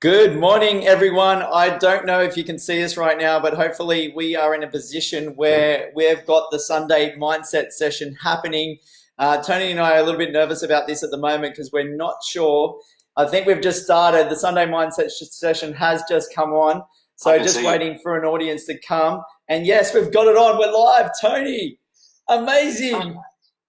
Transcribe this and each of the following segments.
Good morning, everyone. I don't know if you can see us right now, but hopefully we are in a position where we've got the Sunday mindset session happening. Tony and I are a little bit nervous about this at the moment because we're not sure. I think we've just started. The Sunday mindset session has just come on. So just waiting for an audience to come. And yes, we've got it on. We're live. Tony, amazing.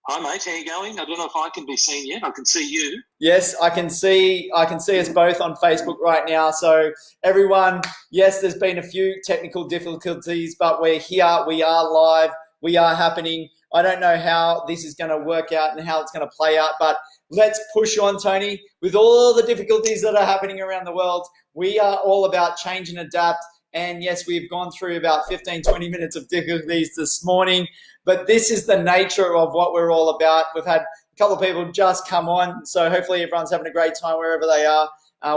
Hi mate, how you going? I don't know if I can be seen yet. I can see you. Yes, I can see us both on Facebook right now. So everyone, yes, there's been a few technical difficulties, but we're here. We are live. We are happening. I don't know how this is going to work out and how it's going to play out, but let's push on, Tony. With all the difficulties that are happening around the world, we are all about change and adapt. And yes, we've gone through about 15, 20 minutes of difficulties this morning, but this is the nature of what we're all about. We've had a couple of people just come on, so hopefully everyone's having a great time wherever they are.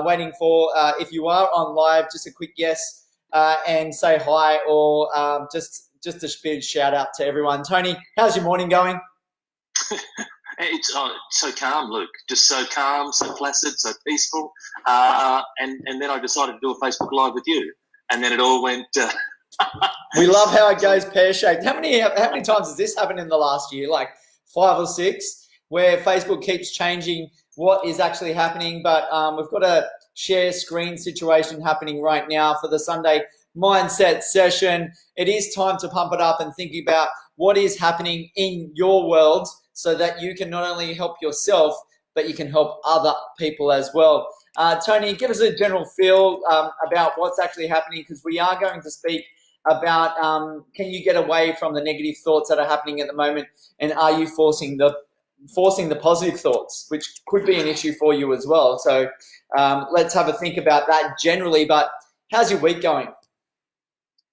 Waiting for, if you are on live, just a quick yes and say hi, or just a big shout out to everyone. Tony, how's your morning going? It's so calm, Luke. Just so calm, so placid, so peaceful. And then I decided to do a Facebook Live with you. And then it all went. We love how it goes pear-shaped. How many times has this happened in the last year? Like 5 or 6, where Facebook keeps changing what is actually happening. But we've got a share screen situation happening right now for the Sunday mindset session. It is time to pump it up and think about what is happening in your world so that you can not only help yourself, but you can help other people as well. Tony, give us a general feel about what's actually happening, because we are going to speak about can you get away from the negative thoughts that are happening at the moment, and are you forcing the positive thoughts, which could be an issue for you as well. So let's have a think about that generally. But how's your week going?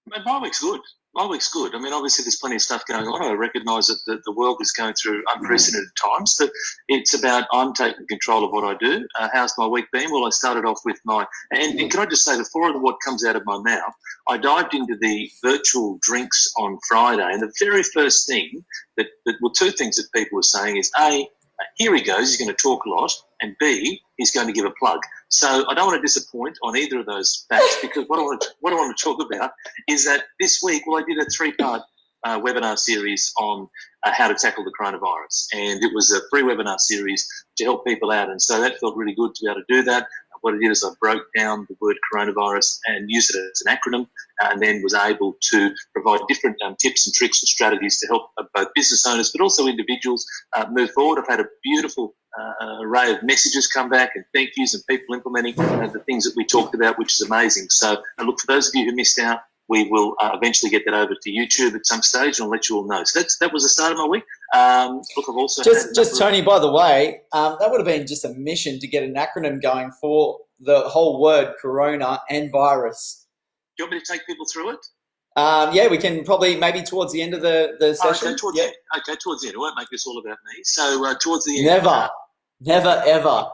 My week's good. My week's good. I mean, obviously there's plenty of stuff going on. I recognise that the world is going through unprecedented times, but it's about I'm taking control of what I do. How's my week been? Well, I started off with and can I just say, before what comes out of my mouth, I dived into the virtual drinks on Friday, and the very first thing two things that people were saying is, A, here he goes, he's going to talk a lot, and B, he's going to give a plug. So I don't want to disappoint on either of those facts, because what I want to talk about is that this week, I did a 3-part webinar series on how to tackle the coronavirus, and it was a free webinar series to help people out, and so that felt really good to be able to do that. What I did is I broke down the word coronavirus and used it as an acronym, and then was able to provide different tips and tricks and strategies to help both business owners but also individuals move forward. I've had a beautiful array of messages come back and thank yous and people implementing the things that we talked about, which is amazing. So look, for those of you who missed out, we will eventually get that over to YouTube at some stage, and I'll let you all know. So that was the start of my week. Look, I've also just Tony, by the way, that would have been just a mission to get an acronym going for the whole word corona and virus. Do you want me to take people through it? Yeah, we can probably maybe towards the end of the session. Okay, towards the end. I won't make this all about me. So towards the end. Never, ever.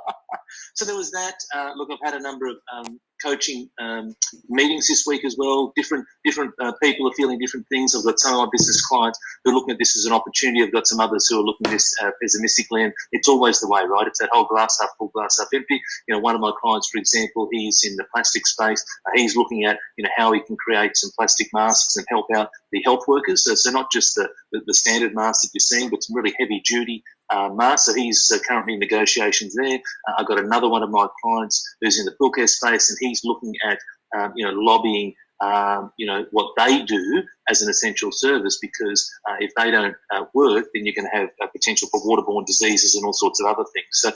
So there was that. Look, I've had a number of coaching meetings this week as well. Different people are feeling different things. I've got some of my business clients who are looking at this as an opportunity. I've got some others who are looking at this pessimistically, and it's always the way, right? It's that whole glass half full, glass half empty. You know, one of my clients, for example, he's in the plastic space. He's looking at how he can create some plastic masks and help out the health workers. So not just the standard masks that you're seeing, but some really heavy duty masks. So he's currently in negotiations there. I've got another one of my clients who's in the healthcare space, and he's looking at lobbying what they do as an essential service, because if they don't work, then you're going to have a potential for waterborne diseases and all sorts of other things. So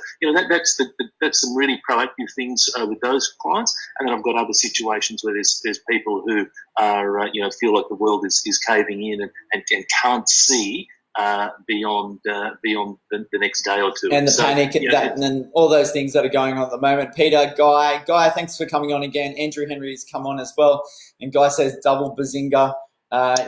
that's some really proactive things with those clients. And then I've got other situations where there's people who are feel like the world is caving in and can't see beyond the next day or two. And the panic and then all those things that are going on at the moment. Peter, Guy, thanks for coming on again. Andrew Henry's come on as well. And Guy says double bazinga.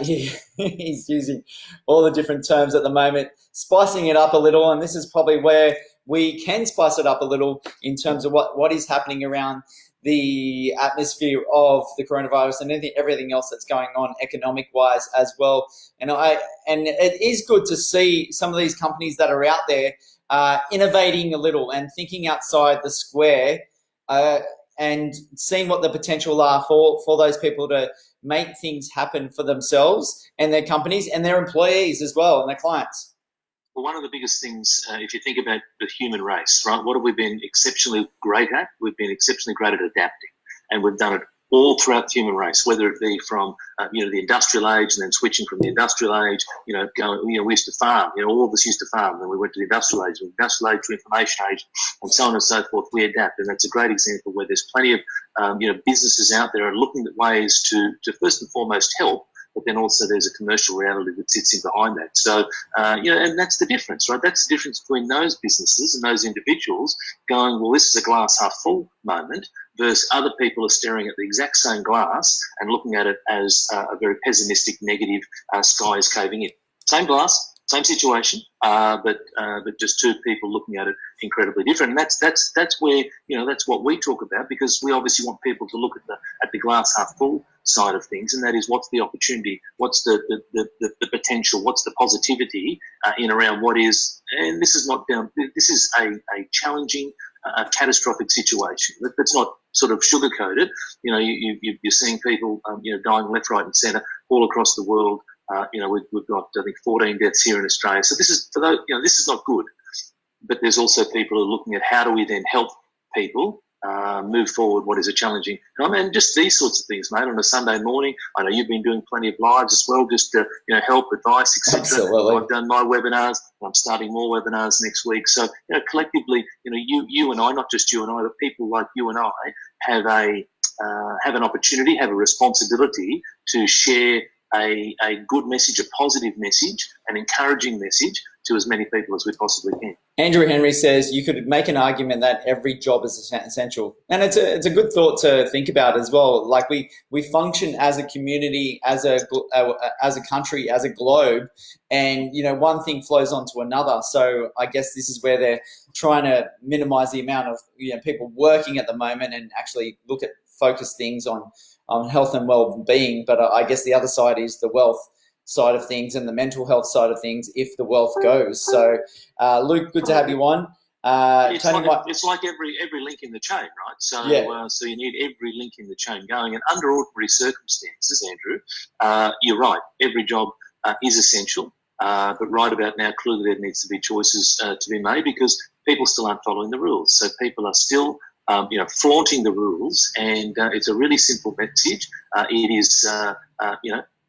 He's using all the different terms at the moment, spicing it up a little. And this is probably where we can spice it up a little in terms of what is happening around the atmosphere of the coronavirus and everything else that's going on economic-wise as well. And it is good to see some of these companies that are out there innovating a little and thinking outside the square and seeing what the potential are for those people to make things happen for themselves and their companies and their employees as well and their clients? Well, one of the biggest things, if you think about the human race, right, what have we been exceptionally great at? We've been exceptionally great at adapting, and we've done it all throughout the human race, whether it be from the industrial age and then switching from the industrial age, we used to farm, all of us used to farm, then we went to the industrial age, from industrial age to information age, and so on and so forth. We adapt, and that's a great example where there's plenty of businesses out there are looking at ways to first and foremost help, but then also there's a commercial reality that sits in behind that. So, and that's the difference, right? That's the difference between those businesses and those individuals going, well, this is a glass half full moment, versus other people are staring at the exact same glass and looking at it as a very pessimistic, negative, sky is caving in. Same glass, same situation, but just two people looking at it incredibly different. And that's where that's what we talk about, because we obviously want people to look at the glass half full side of things, and that is what's the opportunity, what's the potential, what's the positivity in around what is. And this is not down. This is a challenging, a catastrophic situation. That's not sort of sugar-coated. You're seeing people dying left, right, and centre all across the world. We've got, I think, 14 deaths here in Australia. So this is, for those, this is not good. But there's also people who are looking at how do we then help people move forward what is a challenging time, and just these sorts of things, mate. On a Sunday morning, I know you've been doing plenty of lives as well, just to help, advice, etc. Absolutely. I've done my webinars. I'm starting more webinars next week. So collectively, you and I, not just you and I, but people like you and I have an opportunity, have a responsibility to share a good message, a positive message, an encouraging message to as many people as we possibly can. Andrew Henry says you could make an argument that every job is essential, and it's a good thought to think about as well. Like we function as a community, as a country, as a globe, and one thing flows onto another. So I guess this is where they're trying to minimise the amount of people working at the moment and actually focus things on health and well-being. But I guess the other side is the wealth side of things and the mental health side of things if the wealth goes. So, Luke, good to have you on. It's like every link in the chain, right? So, so you need every link in the chain going. And under ordinary circumstances, Andrew, you're right. Every job is essential. But right about now, clearly there needs to be choices to be made, because people still aren't following the rules. So people are still flaunting the rules, and it's a really simple message. It is,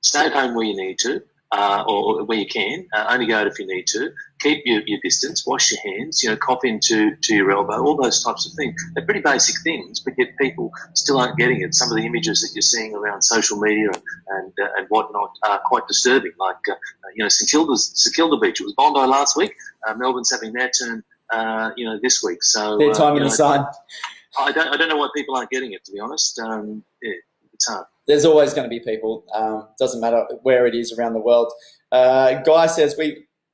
stay at home where you need to, or where you can. Only go out if you need to. Keep your distance. Wash your hands. Cough into your elbow. All those types of things. They're pretty basic things, but yet people still aren't getting it. Some of the images that you're seeing around social media and whatnot are quite disturbing. Like St Kilda Beach. It was Bondi last week. Melbourne's having their turn. This week. So their time in the sun. I don't know why people aren't getting it, to be honest. It's hard. There's always going to be people. Doesn't matter where it is around the world. Guy says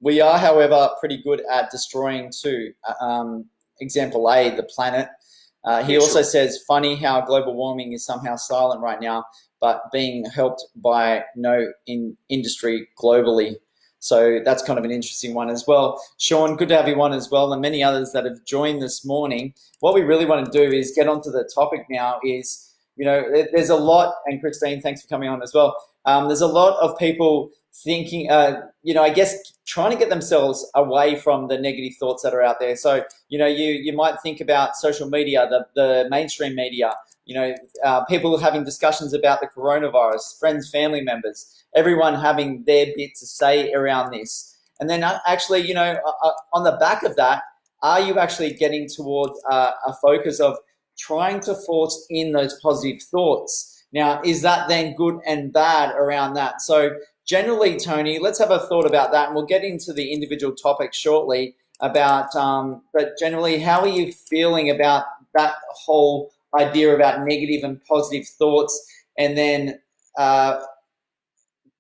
we are, however, pretty good at destroying too. Example A, the planet. He also says, funny how global warming is somehow silent right now, but being helped by no industry globally. So that's kind of an interesting one as well. Sean, good to have you on as well, and many others that have joined this morning. What we really want to do is get onto the topic now is, there's a lot, and Christine, thanks for coming on as well. There's a lot of people thinking, I guess trying to get themselves away from the negative thoughts that are out there. So, you might think about social media, the mainstream media, people having discussions about the coronavirus, friends, family members, everyone having their bit to say around this. And then actually, on the back of that, are you actually getting towards a focus of trying to force in those positive thoughts? Now, is that then good and bad around that? So generally, Tony, let's have a thought about that, and we'll get into the individual topics shortly about, but generally, how are you feeling about that whole idea about negative and positive thoughts, and then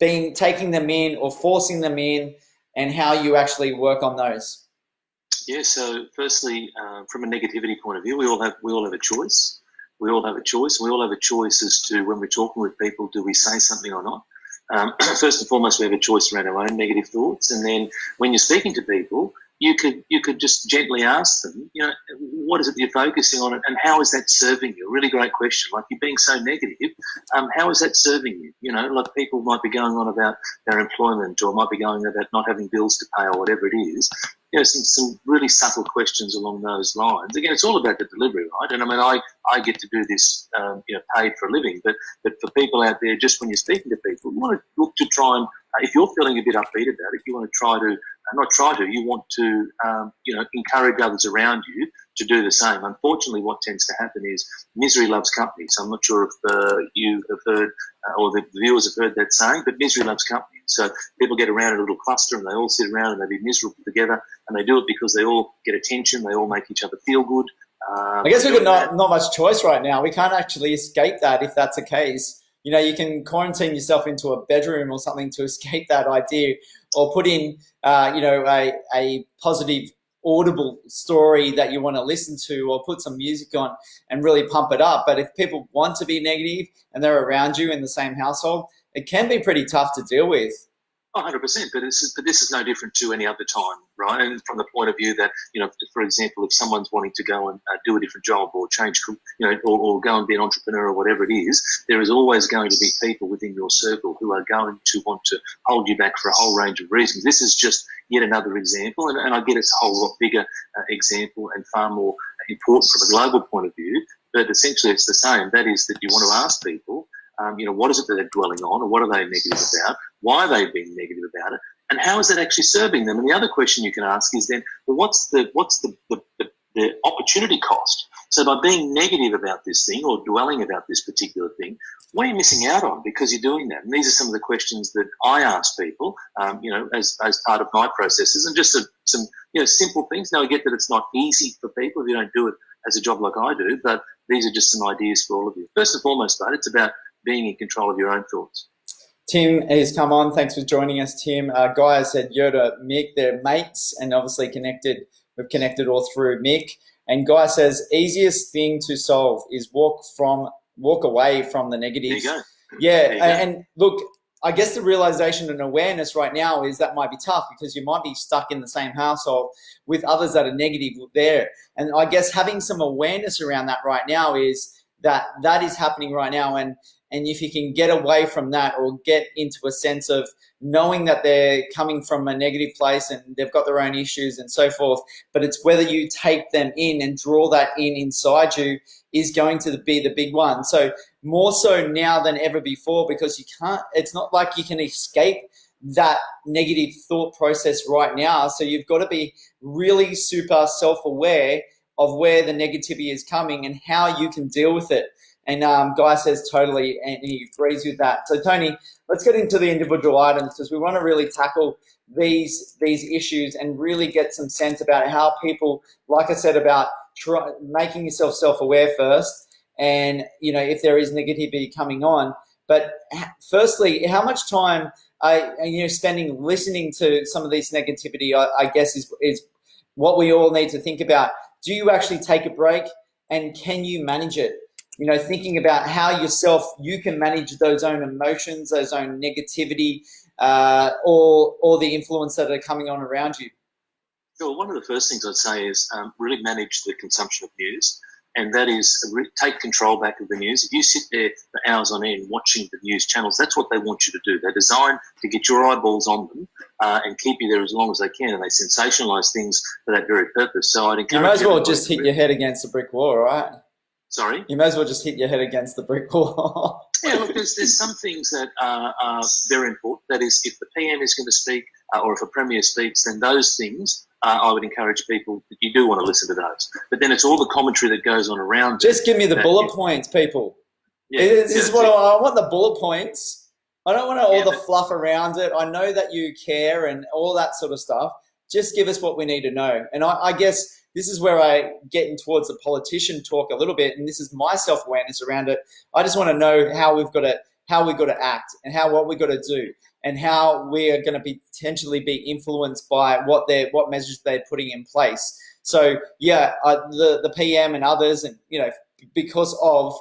taking them in or forcing them in, and how you actually work on those? Yeah. So, firstly, from a negativity point of view, we all have a choice. We all have a choice. We all have a choice as to when we're talking with people, do we say something or not? First and foremost, we have a choice around our own negative thoughts, and then when you're speaking to people, you could just gently ask them, what is it you're focusing on, and how is that serving you? A really great question. Like, you're being so negative, how is that serving you? You know, like, people might be going on about their employment, or might be going about not having bills to pay, or whatever it is. You know, some really subtle questions along those lines. Again, it's all about the delivery, right? And I mean, I get to do this, paid for a living, but for people out there, just when you're speaking to people, you want to look to try and, if you're feeling a bit upbeat about it, you want to try to, you want to, encourage others around you to do the same. Unfortunately, what tends to happen is misery loves company. So I'm not sure if you have heard, or the viewers have heard that saying, but misery loves company. So people get around in a little cluster and they all sit around and they be miserable together, and they do it because they all get attention, they all make each other feel good. I guess we've got not much choice right now. We can't actually escape that if that's the case. You know, you can quarantine yourself into a bedroom or something to escape that idea, or put in, a positive, audible story that you want to listen to, or put some music on and really pump it up. But if people want to be negative and they're around you in the same household, it can be pretty tough to deal with. 100%, but this is no different to any other time, right? And from the point of view that, for example, if someone's wanting to go and do a different job, or change, or go and be an entrepreneur, or whatever it is, there is always going to be people within your circle who are going to want to hold you back for a whole range of reasons. This is just yet another example, and I get it's a whole lot bigger example and far more important from a global point of view, but essentially it's the same. That is that you want to ask people, what is it that they're dwelling on, or what are they negative about? Why are they being negative about it? And how is that actually serving them? And the other question you can ask is then, well, what's the opportunity cost? So by being negative about this thing, or dwelling about this particular thing, what are you missing out on because you're doing that? And these are some of the questions that I ask people, as part of my processes, and just some simple things. Now, I get that it's not easy for people if you don't do it as a job like I do, but these are just some ideas for all of you. First and foremost, though, it's about being in control of your own thoughts. Tim has come on. Thanks for joining us, Tim. Guy has said Yoda, Mick, they're mates, and obviously connected. We've connected all through Mick. And Guy says, easiest thing to solve is walk away from the negatives. There you go. Yeah, There you go. and look, I guess the realization and awareness right now is that might be tough, because you might be stuck in the same household with others that are negative there. And I guess having some awareness around that right now is that is happening right now. And if you can get away from that, or get into a sense of knowing that they're coming from a negative place and they've got their own issues and so forth, but it's whether you take them in and draw that in inside you is going to be the big one. So more so now than ever before, because it's not like you can escape that negative thought process right now. So you've got to be really super self-aware of where the negativity is coming and how you can deal with it. And Guy says totally, and he agrees with that. So Tony, let's get into the individual items, because we want to really tackle these issues and really get some sense about how people, like I said, about making yourself self-aware first, and if there is negativity coming on. But firstly, how much time are you spending listening to some of this negativity? I guess is what we all need to think about. Do you actually take a break, and can you manage it? Thinking about how you can manage those own emotions, those own negativity, or the influence that are coming on around you. Sure. One of the first things I'd say is really manage the consumption of news, and that is take control back of the news. If you sit there for hours on end watching the news channels, that's what they want you to do. They're designed to get your eyeballs on them and keep you there as long as they can, and they sensationalise things for that very purpose. So I'd encourage you. You might as well just hit your head against the brick wall, right? Sorry? You may as well just hit your head against the brick wall. Yeah, look, there's some things that are very important. That is, if the PM is going to speak, or if a Premier speaks, then those things, I would encourage people that you do want to listen to those. But then it's all the commentary that goes on around. Just give me the bullet points, people. Yeah, this is what I want, the bullet points. I don't want all the fluff around it. I know that you care and all that sort of stuff. Just give us what we need to know. And I guess this is where I get in towards the politician talk a little bit, and this is my self-awareness around it. I just want to know how we've got to act, and what we've got to do, and how we are going to potentially be influenced by what measures they're putting in place. So the PM and others, and because of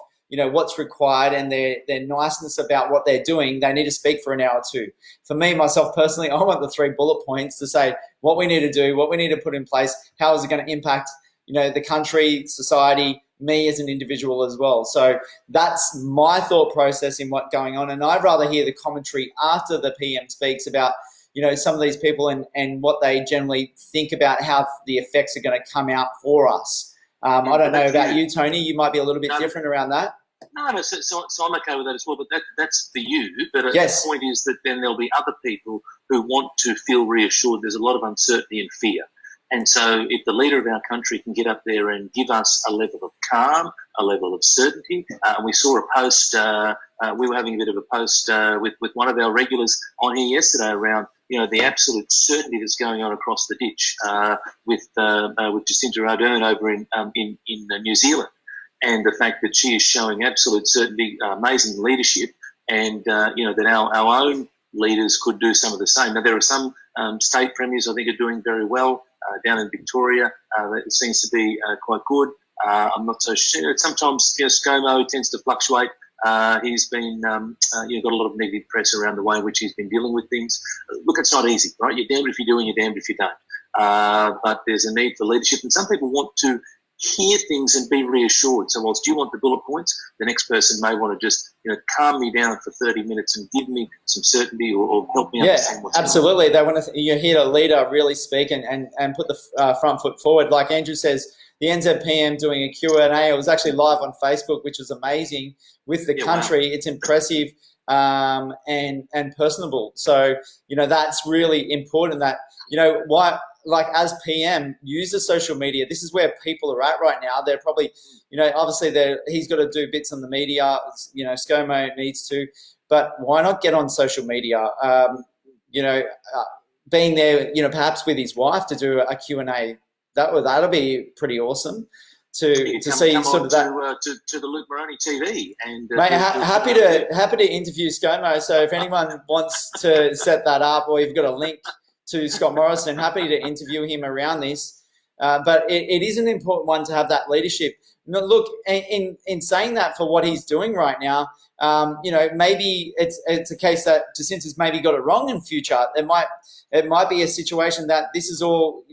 what's required and their niceness about what they're doing, they need to speak for an hour or two. For me, myself personally, I want the 3 bullet points to say what we need to do, what we need to put in place, how is it going to impact the country, society, me as an individual as well. So that's my thought process in what's going on. And I'd rather hear the commentary after the PM speaks about, some of these people and what they generally think about how the effects are going to come out for us. I don't know about you, Tony. You might be a little bit different around that. No, so I'm okay with that as well, but that's for you. But yes. The point is that then there'll be other people who want to feel reassured. There's a lot of uncertainty and fear. And so if the leader of our country can get up there and give us a level of calm, a level of certainty, we saw a post, we were having a bit of a post with one of our regulars on here yesterday around, the absolute certainty that's going on across the ditch with Jacinda Ardern over in New Zealand. And the fact that she is showing absolute certainty, amazing leadership, and that our own leaders could do some of the same. Now, there are some state premiers I think are doing very well down in Victoria. That seems to be quite good. I'm not so sure. Sometimes ScoMo tends to fluctuate. He's been got a lot of negative press around the way in which he's been dealing with things. Look, it's not easy, right? You're damned if you do and you're damned if you don't. But there's a need for leadership, and some people want to hear things and be reassured. So whilst you want the bullet points, the next person may want to just calm me down for 30 minutes and give me some certainty or help me understand what's absolutely. They want to. You hear a leader really speak and put the front foot forward. Like Andrew says, the NZPM doing a Q&A. It was actually live on Facebook, which was amazing with the country. Wow. It's impressive and personable. So that's really important. That why. Like as PM, use the social media. This is where people are at right now. They're probably, obviously he's got to do bits on the media. ScoMo needs to, but why not get on social media? Being there, perhaps with his wife to do a Q&A. That'll be pretty awesome to see sort of that to the Luke Moreney TV. And mate, happy to interview ScoMo. So if anyone wants to set that up, or you've got a link to Scott Morrison, happy to interview him around this. But it is an important one to have that leadership. Look, in saying that, for what he's doing right now, maybe it's a case that Jacinta's maybe got it wrong in future. It might be a situation that this is all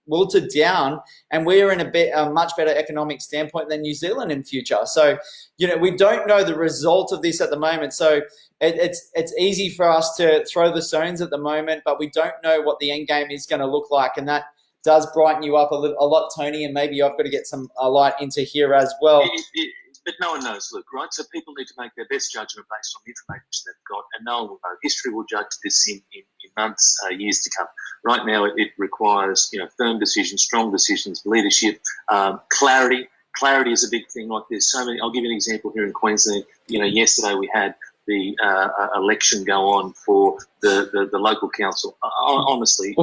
wilted down, and we're in a much better economic standpoint than New Zealand in future. So, we don't know the result of this at the moment. So it's easy for us to throw the stones at the moment, but we don't know what the end game is going to look like, and that does brighten you up a lot, Tony. And maybe I've got to get some light into here as well. But no one knows, Luke, right? So people need to make their best judgment based on the information they've got, and no one will know. History will judge this in months, years to come. Right now, it requires firm decisions, strong decisions, leadership, clarity. Clarity is a big thing. Like there's so many. I'll give you an example here in Queensland. Yesterday we had the election go on for the local council. Honestly,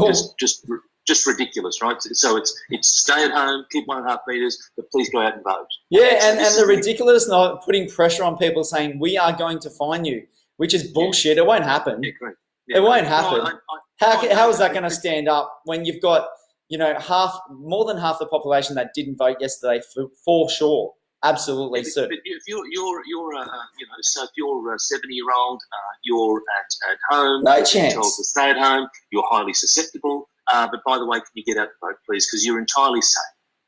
just ridiculous, right? So it's stay at home, keep 1.5 meters, but please go out and vote. Yeah, and the ridiculous not putting pressure on people saying we are going to fine you, which is bullshit. It won't happen. Yeah, great. Yeah, it won't happen. How is that going to stand up when you've got more than half the population that didn't vote yesterday for sure? Absolutely certain. But if you're so if you're a 70-year-old, you're at home. No you're chance. Told to stay at home. You're highly susceptible. But by the way, can you get out and vote, please? Because you're entirely safe.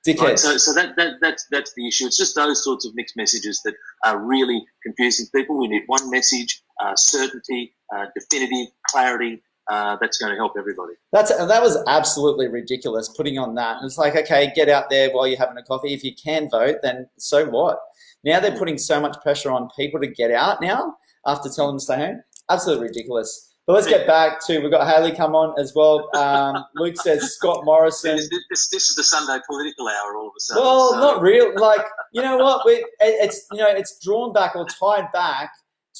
Dickheads. Right? So that's the issue. It's just those sorts of mixed messages that are really confusing people. We need one message: certainty, definitive, clarity. That's going to help everybody. That was absolutely ridiculous, putting on that. It's like, okay, get out there while you're having a coffee. If you can vote, then so what? Now they're putting so much pressure on people to get out now after telling them to stay home. Absolutely ridiculous. But let's get back to, we've got Haley come on as well. Luke says Scott Morrison. This is the Sunday political hour all of a sudden. Well, not real. Like, you know what? It's drawn back or tied back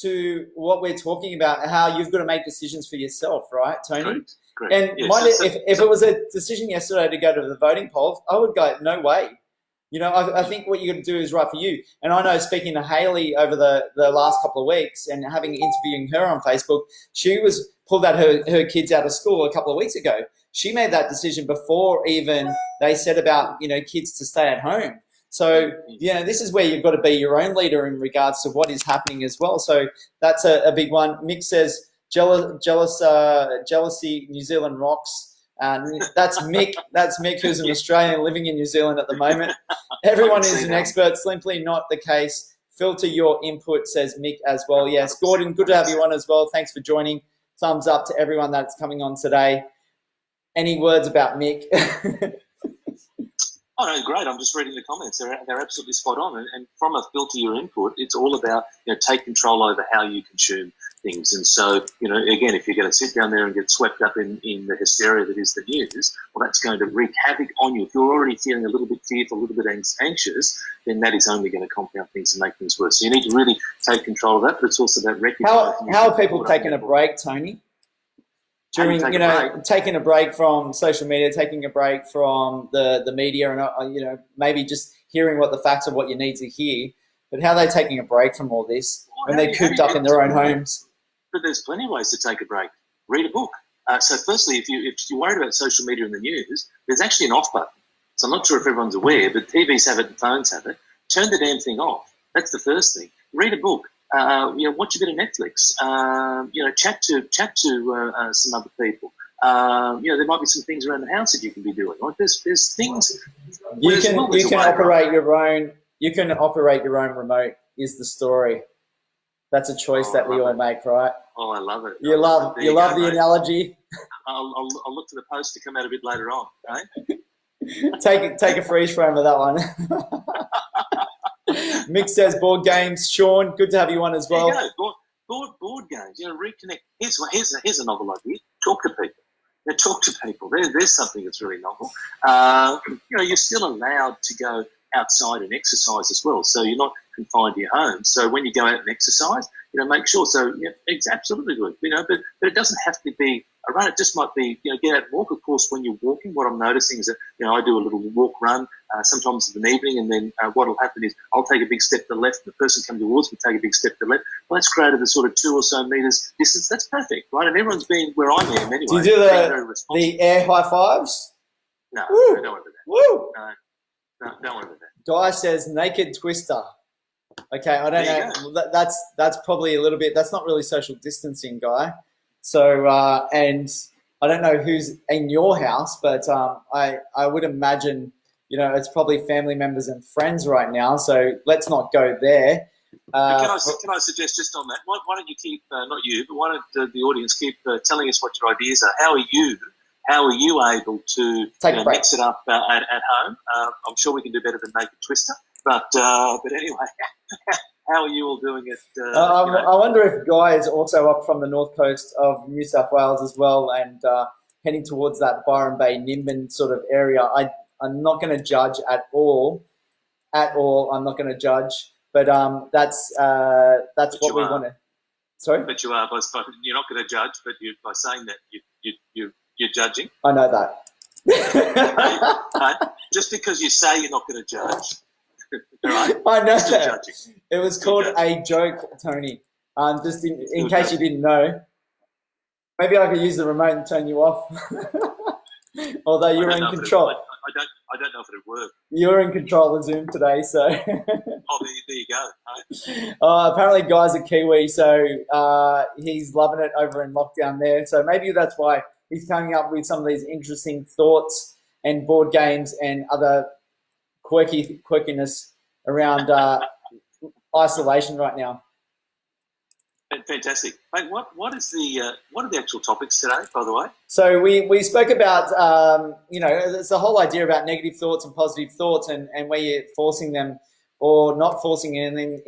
to what we're talking about, how you've got to make decisions for yourself, right, Tony? Correct. And yes, if it was a decision yesterday to go to the voting polls, I would go, no way. I think what you're going to do is right for you. And I know, speaking to Haley over the last couple of weeks and interviewing her on Facebook, she was pulled out her kids out of school a couple of weeks ago. She made that decision before even they said about, kids to stay at home. So, this is where you've got to be your own leader in regards to what is happening as well. So that's a big one. Mick says, jealousy, New Zealand rocks. That's Mick. That's Mick, who's an Australian living in New Zealand at the moment. Everyone is an expert. Simply not the case. Filter your input, says Mick as well. Yes, Gordon, good to have you on as well. Thanks for joining. Thumbs up to everyone that's coming on today. Any words about Mick? Oh, no, great. I'm just reading the comments. They're absolutely spot on. And from a filter your input, it's all about, take control over how you consume things. And so, again, if you're going to sit down there and get swept up in the hysteria that is the news, well, that's going to wreak havoc on you. If you're already feeling a little bit fearful, a little bit anxious, then that is only going to compound things and make things worse. So you need to really take control of that, but it's also about recognizing. How are people taking a break, Tony? During, taking a break from social media, taking a break from the media, and maybe just hearing what the facts of what you need to hear. But how are they taking a break from all this when they're cooped up in their own homes? But there's plenty of ways to take a break. Read a book. So firstly, if you're worried about social media and the news, there's actually an off button. So I'm not sure if everyone's aware, but TVs have it and phones have it. Turn the damn thing off. That's the first thing. Read a book. Watch a bit of Netflix. Chat to some other people. There might be some things around the house that you can be doing. Like there's things. You can operate your own. You can operate your own remote. Is the story. That's a choice that we all make, right? Oh, I love it. You love the analogy. I'll look for the post to come out a bit later on. Okay? Take a freeze frame of that one. Mick says board games. Sean, good to have you on as well. There you go. Board games. Reconnect. Here's a novel idea. Talk to people. Talk to people. There's something that's really novel. You're still allowed to go outside and exercise as well. So you're not confined to your home. So when you go out and exercise, make sure. So it's absolutely good. But it doesn't have to be a run. It just might be, get out and walk. Of course, when you're walking, what I'm noticing is that, I do a little walk run, sometimes in the evening, and then what will happen is I'll take a big step to the left, and the person comes towards me, take a big step to the left. Well, that's created a sort of 2 or so meters distance. That's perfect, right? And everyone's been where I am anyway. Do you do the air high fives? No, don't worry about that. Woo! No, don't worry about that. Guy says naked twister. Okay, I don't know. That's probably a little bit. That's not really social distancing, Guy. So, and I don't know who's in your house, but I would imagine, it's probably family members and friends right now. So let's not go there. Can I suggest just on that? Why don't you keep not you, but why don't the audience keep telling us what your ideas are? How are you able to mix it up at home? I'm sure we can do better than naked twister, but anyway. How are you all doing it? I wonder if Guy is also up from the north coast of New South Wales as well, and heading towards that Byron Bay, Nimbin sort of area. I'm not going to judge at all. I'm not going to judge, but that's what we want to. Sorry, but you are. You're not going to judge, but by saying that you're judging. I know that. Okay. Just because you say you're not going to judge. Right. I know that. It was called a joke, Tony. Just in case you didn't know. Maybe I could use the remote and turn you off. Although you're in control. I don't know if it'd work. You're in control of Zoom today, so. Oh, there you go. Apparently, Guy's a Kiwi, so he's loving it over in lockdown there. So maybe that's why he's coming up with some of these interesting thoughts and board games and other quirkiness around isolation right now. Fantastic. Mate, what are the actual topics today, by the way? So we spoke about it's the whole idea about negative thoughts and positive thoughts, and where you're forcing them or not forcing anything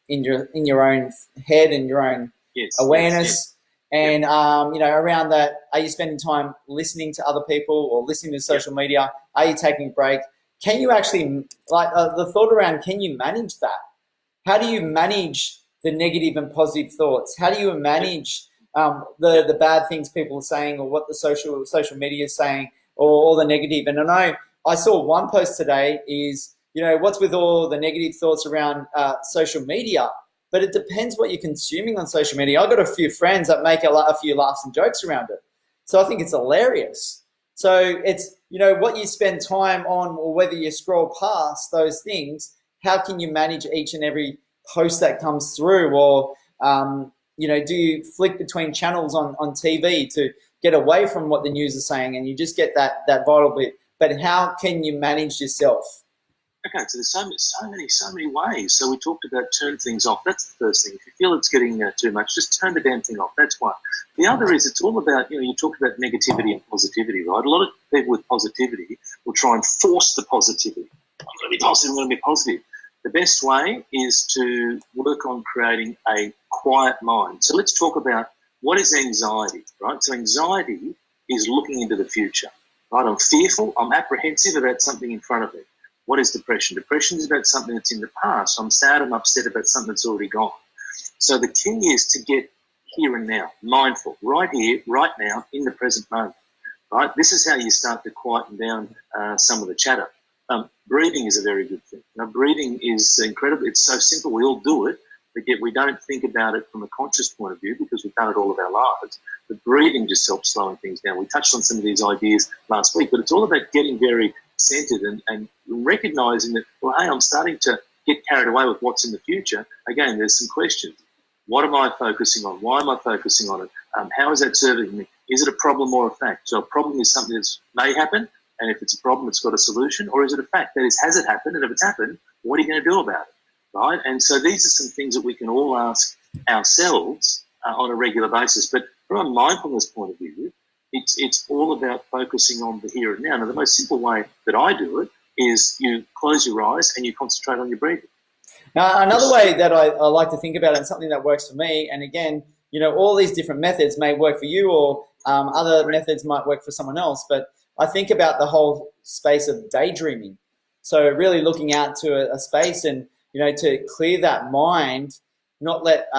in your own head and your own awareness. Yes. And around that, are you spending time listening to other people or listening to social media? Are you taking a break? Can you actually, the thought around, can you manage that? How do you manage the negative and positive thoughts? How do you manage the bad things people are saying, or what the social media is saying, or all the negative? And I know I saw one post today is, what's with all the negative thoughts around social media? But it depends what you're consuming on social media. I've got a few friends that make a few laughs and jokes around it. So I think it's hilarious. So it's, what you spend time on, or whether you scroll past those things, how can you manage each and every post that comes through? Or, do you flick between channels on TV to get away from what the news is saying and you just get that vital bit. But how can you manage yourself? Okay, so there's so many ways. So we talked about turn things off. That's the first thing. If you feel it's getting too much, just turn the damn thing off. That's one. The other is it's all about, you talked about negativity and positivity, right? A lot of people with positivity will try and force the positivity. I'm going to be positive, I'm going to be positive. The best way is to work on creating a quiet mind. So let's talk about what is anxiety, right? So anxiety is looking into the future, right? I'm fearful, I'm apprehensive about something in front of me. What is depression? Depression is about something that's in the past. I'm sad, I'm upset about something that's already gone. So the key is to get here and now, mindful, right here, right now, in the present moment, right? This is how you start to quieten down some of the chatter. Breathing is a very good thing. Now, breathing is incredible. It's so simple. We all do it, but yet we don't think about it from a conscious point of view because we've done it all of our lives. But breathing just helps slowing things down. We touched on some of these ideas last week, but it's all about getting very centered and recognizing that, well, hey, I'm starting to get carried away with what's in the future. Again, there's some questions. What am I focusing on? Why am I focusing on it? How is that serving me? Is it a problem or a fact? So a problem is something that may happen, and if it's a problem, it's got a solution, or is it a fact? That is, has it happened? And if it's happened, what are you going to do about it? Right? And so these are some things that we can all ask ourselves on a regular basis. But from a mindfulness point of view, it's all about focusing on the here and now. Now, the most simple way that I do it is you close your eyes and you concentrate on your breathing. Now, another way that I like to think about it, and something that works for me, and again, all these different methods may work for you, or other methods might work for someone else, but I think about the whole space of daydreaming. So really looking out to a space and, to clear that mind, not let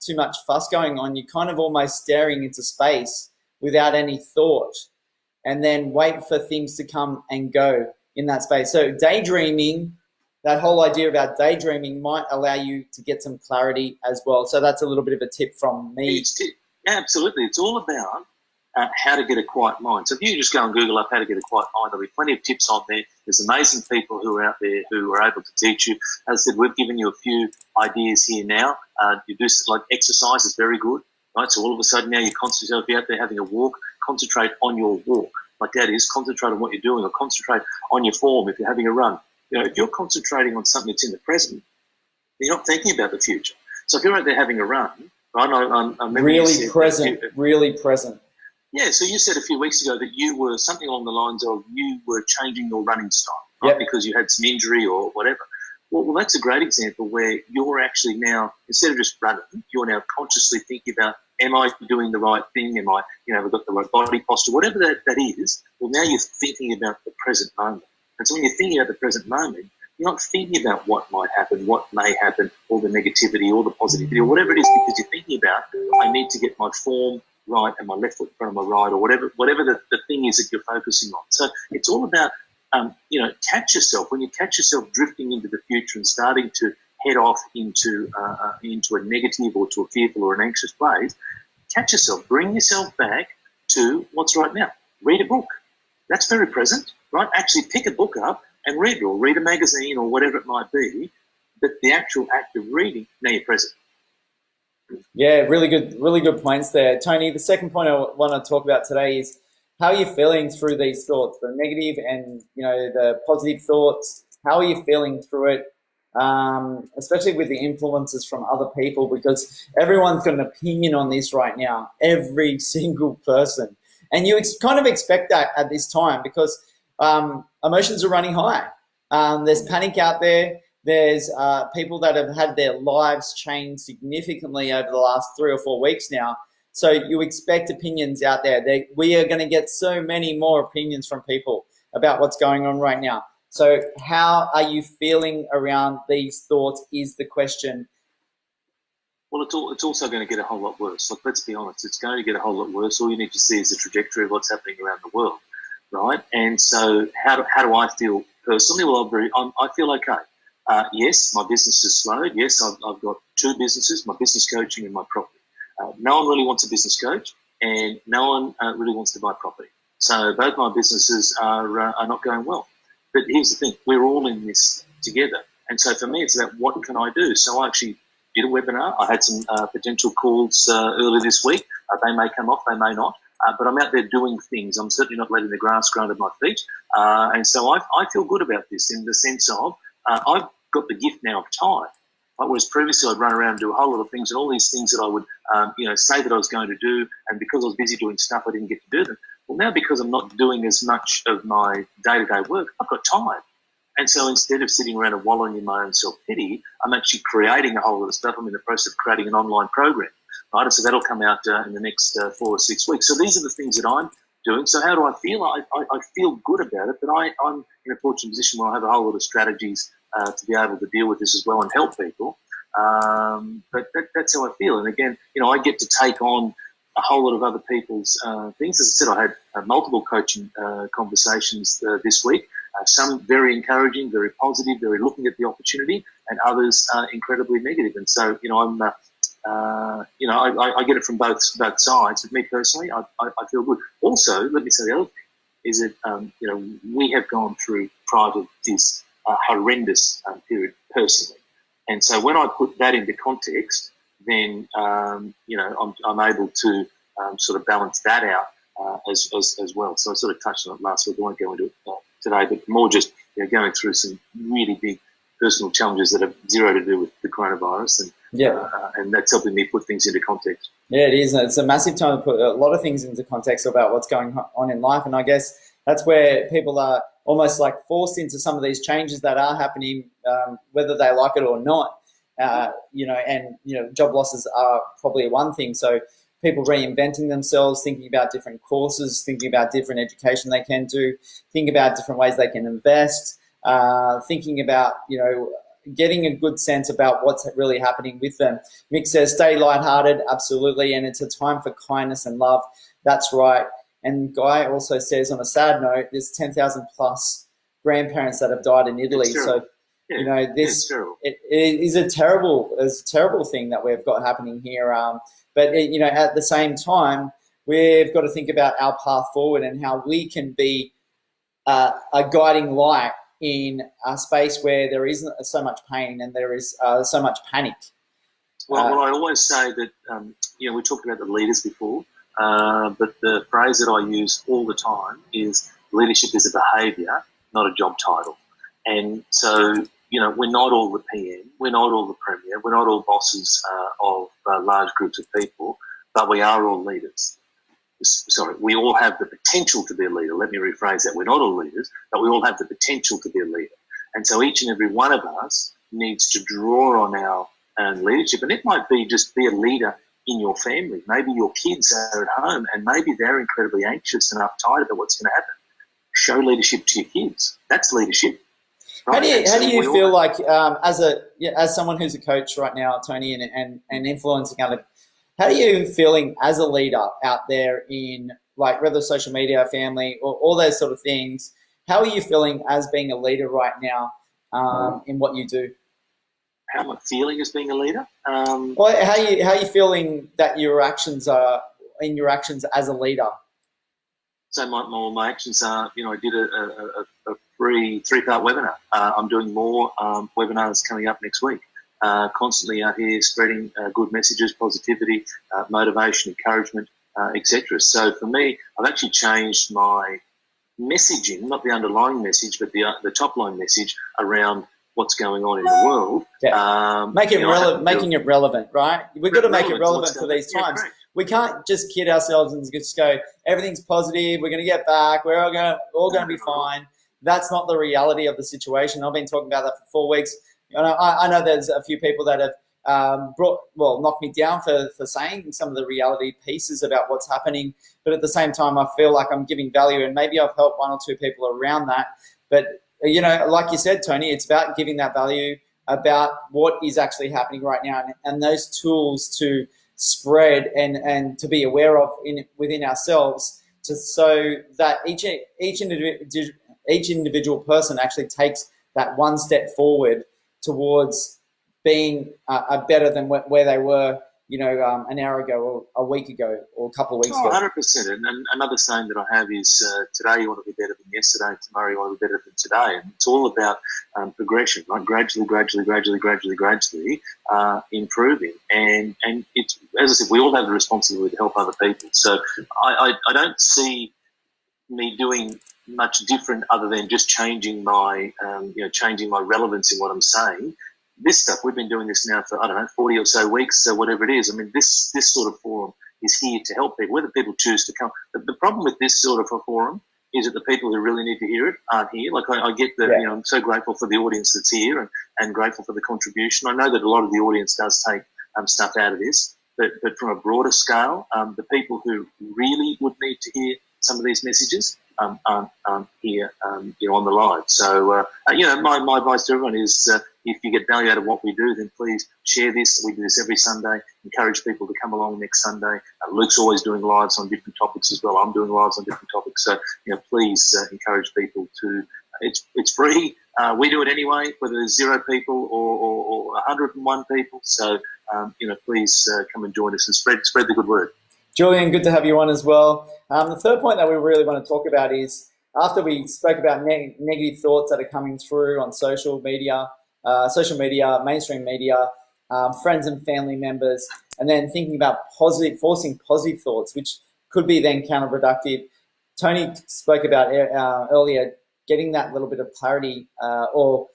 too much fuss going on. You're kind of almost staring into space without any thought, and then wait for things to come and go in that space. So daydreaming, that whole idea about daydreaming might allow you to get some clarity as well. So that's a little bit of a tip from me. Absolutely. It's all about how to get a quiet mind. So if you just go and Google up how to get a quiet mind, there'll be plenty of tips on there. There's amazing people who are out there who are able to teach you. As I said, we've given you a few ideas here now. You do like exercise is very good, right? So all of a sudden now you concentrate, if you're out there having a walk, concentrate on your walk. Like that is, concentrate on what you're doing, or concentrate on your form if you're having a run. If you're concentrating on something that's in the present, you're not thinking about the future. So if you're out there having a run, right? I really present, really present. Yeah, so you said a few weeks ago that you were something along the lines of you were changing your running style, right? Yep. Because you had some injury or whatever. Well, that's a great example where you're actually now, instead of just running, you're now consciously thinking about, am I doing the right thing? Am I, have I got the right body posture? Whatever that is, well, now you're thinking about the present moment. And so when you're thinking about the present moment, you're not thinking about what might happen, what may happen, or the negativity or the positivity or whatever it is, because you're thinking about, I need to get my form right and my left foot in front of my right, or whatever the thing is that you're focusing on. So it's all about, catch yourself. When you catch yourself drifting into the future and starting to head off into a negative or to a fearful or an anxious place, catch yourself. Bring yourself back to what's right now. Read a book. That's very present, right? Actually pick a book up and read it, or read a magazine or whatever it might be. But the actual act of reading, now you're present. Yeah, really good points there. Tony, the second point I want to talk about today is how are you feeling through these thoughts, the negative and the positive thoughts? How are you feeling through it, especially with the influences from other people? Because everyone's got an opinion on this right now, every single person. And you kind of expect that at this time because emotions are running high. There's panic out there. There's people that have had their lives changed significantly over the last 3 or 4 weeks now. So you expect opinions out there. We are going to get so many more opinions from people about what's going on right now. So how are you feeling around these thoughts is the question. Well, it's also going to get a whole lot worse. Like, let's be honest, it's going to get a whole lot worse. All you need to see is the trajectory of what's happening around the world, right? And so how do I feel personally? Well, I feel okay. Yes, my business has slowed. Yes, I've got 2 businesses, my business coaching and my property. No one really wants a business coach, and no one really wants to buy property. So both my businesses are not going well. But here's the thing, we're all in this together. And so for me, it's about what can I do? So I actually did a webinar. I had some potential calls earlier this week. They may come off, they may not. but I'm out there doing things. I'm certainly not letting the grass grow under my feet. And so I feel good about this in the sense of I've got the gift now of time. Like, whereas previously I'd run around and do a whole lot of things, and all these things that I would say that I was going to do, and because I was busy doing stuff, I didn't get to do them. Well, now because I'm not doing as much of my day-to-day work, I've got time. And so instead of sitting around and wallowing in my own self-pity, I'm actually creating a whole lot of stuff. I'm in the process of creating an online program, right? So that'll come out in the next 4 or 6 weeks. So these are the things that I'm doing. So how do I feel? I feel good about it, but I'm in a fortunate position where I have a whole lot of strategies to be able to deal with this as well and help people. But that's how I feel. And again, I get to take on a whole lot of other people's things. As I said, I had multiple coaching conversations this week. Some very encouraging, very positive, very looking at the opportunity, and others incredibly negative. And so, I get it from both sides. But me personally, I feel good. Also, let me say the other thing is that we have gone through prior to this horrendous period personally, and so when I put that into context, then I'm able to sort of balance that out as well. So I sort of touched on it last week. I won't go into it today, but more just going through some really big personal challenges that have zero to do with the coronavirus, and that's helping me put things into context. Yeah, it is. It's a massive time to put a lot of things into context about what's going on in life, and I guess that's where people are almost like forced into some of these changes that are happening, whether they like it or not. Job losses are probably one thing. So people reinventing themselves, thinking about different courses, thinking about different education they can do, thinking about different ways they can invest, thinking about, getting a good sense about what's really happening with them. Mick says, stay lighthearted, absolutely, and it's a time for kindness and love. That's right. And Guy also says, on a sad note, there's 10,000 plus grandparents that have died in Italy. So, it is a terrible thing that we've got happening here. But at the same time, we've got to think about our path forward and how we can be a guiding light in a space where there isn't so much pain and there is so much panic. Well, I always say that, we talked about the leaders before, but the phrase that I use all the time is leadership is a behaviour, not a job title. And so, we're not all the PM, we're not all the Premier, we're not all bosses of large groups of people, but we are all leaders. Sorry, we all have the potential to be a leader. Let me rephrase that. We're not all leaders, but we all have the potential to be a leader. And so each and every one of us needs to draw on our own leadership. And it might be just be a leader in your family. Maybe your kids are at home and maybe they're incredibly anxious and uptight about what's going to happen. Show leadership to your kids. That's leadership. Right? How do you feel like as someone who's a coach right now, Tony, and influencing other? How are you feeling as a leader out there in like whether social media, family, or all those sort of things? How are you feeling as being a leader right now in what you do? How am I feeling as being a leader? Well, how are you feeling that your actions are in your actions as a leader? So my actions are, I did a free 3-part webinar. I'm doing more webinars coming up next week. Constantly out here spreading good messages, positivity, motivation, encouragement, etc. So for me, I've actually changed my messaging, not the underlying message, but the top line message around what's going on in the world. Yeah. Making it relevant, right? We've got to make it relevant for these times. Yeah, we can't just kid ourselves and just go, everything's positive, we're going to get back, we're all going to be fine. That's not the reality of the situation. I've been talking about that for 4 weeks. I know there's a few people that have knocked me down for saying some of the reality pieces about what's happening. But at the same time, I feel like I'm giving value, and maybe I've helped 1 or 2 people around that. But, like you said, Tony, it's about giving that value about what is actually happening right now and those tools to spread and to be aware of within ourselves so that each individual person actually takes that one step forward towards being better than where they were an hour ago or a week ago or a couple of weeks Oh, ago. 100%. And another saying that I have is today you want to be better than yesterday, tomorrow you want to be better than today. And it's all about progression, right? Gradually improving. And it's, as I said, we all have the responsibility to help other people. So I don't see me doing much different other than just changing my relevance in what I'm saying. This stuff, we've been doing this now for, 40 or so weeks, so whatever it is. I mean, this sort of forum is here to help people, whether people choose to come. The problem with this sort of a forum is that the people who really need to hear it aren't here. Like I get that, I'm so grateful for the audience that's here and grateful for the contribution. I know that a lot of the audience does take stuff out of this, but from a broader scale, the people who really would need to hear some of these messages aren't here, on the live. So, my advice to everyone is if you get value out of what we do, then please share this. We do this every Sunday. Encourage people to come along next Sunday. Luke's always doing lives on different topics as well. I'm doing lives on different topics. So, please encourage people to. It's free. We do it anyway, whether there's 0 people or 101 people. So, please come and join us and spread the good word. Julian, good to have you on as well. The third point that we really want to talk about is, after we spoke about negative thoughts that are coming through on social media, mainstream media, friends and family members, and then thinking about forcing positive thoughts, which could be then counterproductive. Tony spoke about earlier, getting that little bit of clarity or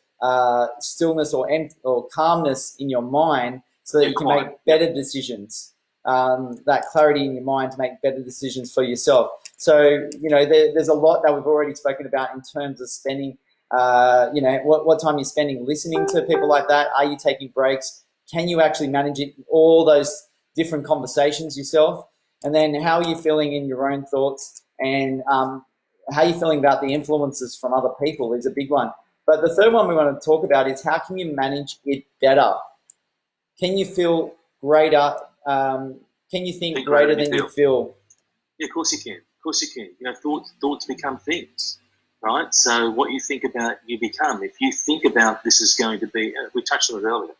stillness or calmness in your mind so that you can make better decisions. That clarity in your mind to make better decisions for yourself. So, there's a lot that we've already spoken about in terms of spending, what time you're spending listening to people like that. Are you taking breaks? Can you actually manage all those different conversations yourself? And then how are you feeling in your own thoughts? And how are you feeling about the influences from other people is a big one. But the third one we want to talk about is, how can you manage it better? Can you feel greater? Can you think greater than you feel? Yeah, of course you can. Of course you can. Thoughts become things, right? So what you think about, you become. If you think about this is going to be, we touched on it earlier.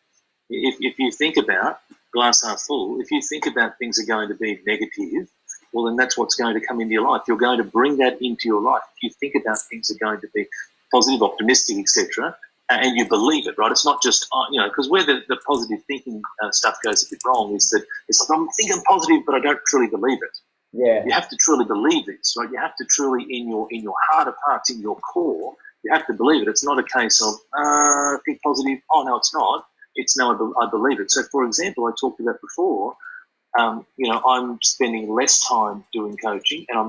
If you think about glass half full, if you think about things are going to be negative, well, then that's what's going to come into your life. You're going to bring that into your life. If you think about things are going to be positive, optimistic, etc., and you believe it, right? It's not just, because where the positive thinking stuff goes a bit wrong is that it's like, I'm thinking positive, but I don't truly believe it. Yeah. You have to truly believe this, right? You have to truly, in your heart of hearts, in your core, you have to believe it. It's not a case of, think positive, oh, no, it's not. It's no, I believe it. So, for example, I talked about before, I'm spending less time doing coaching, and I'm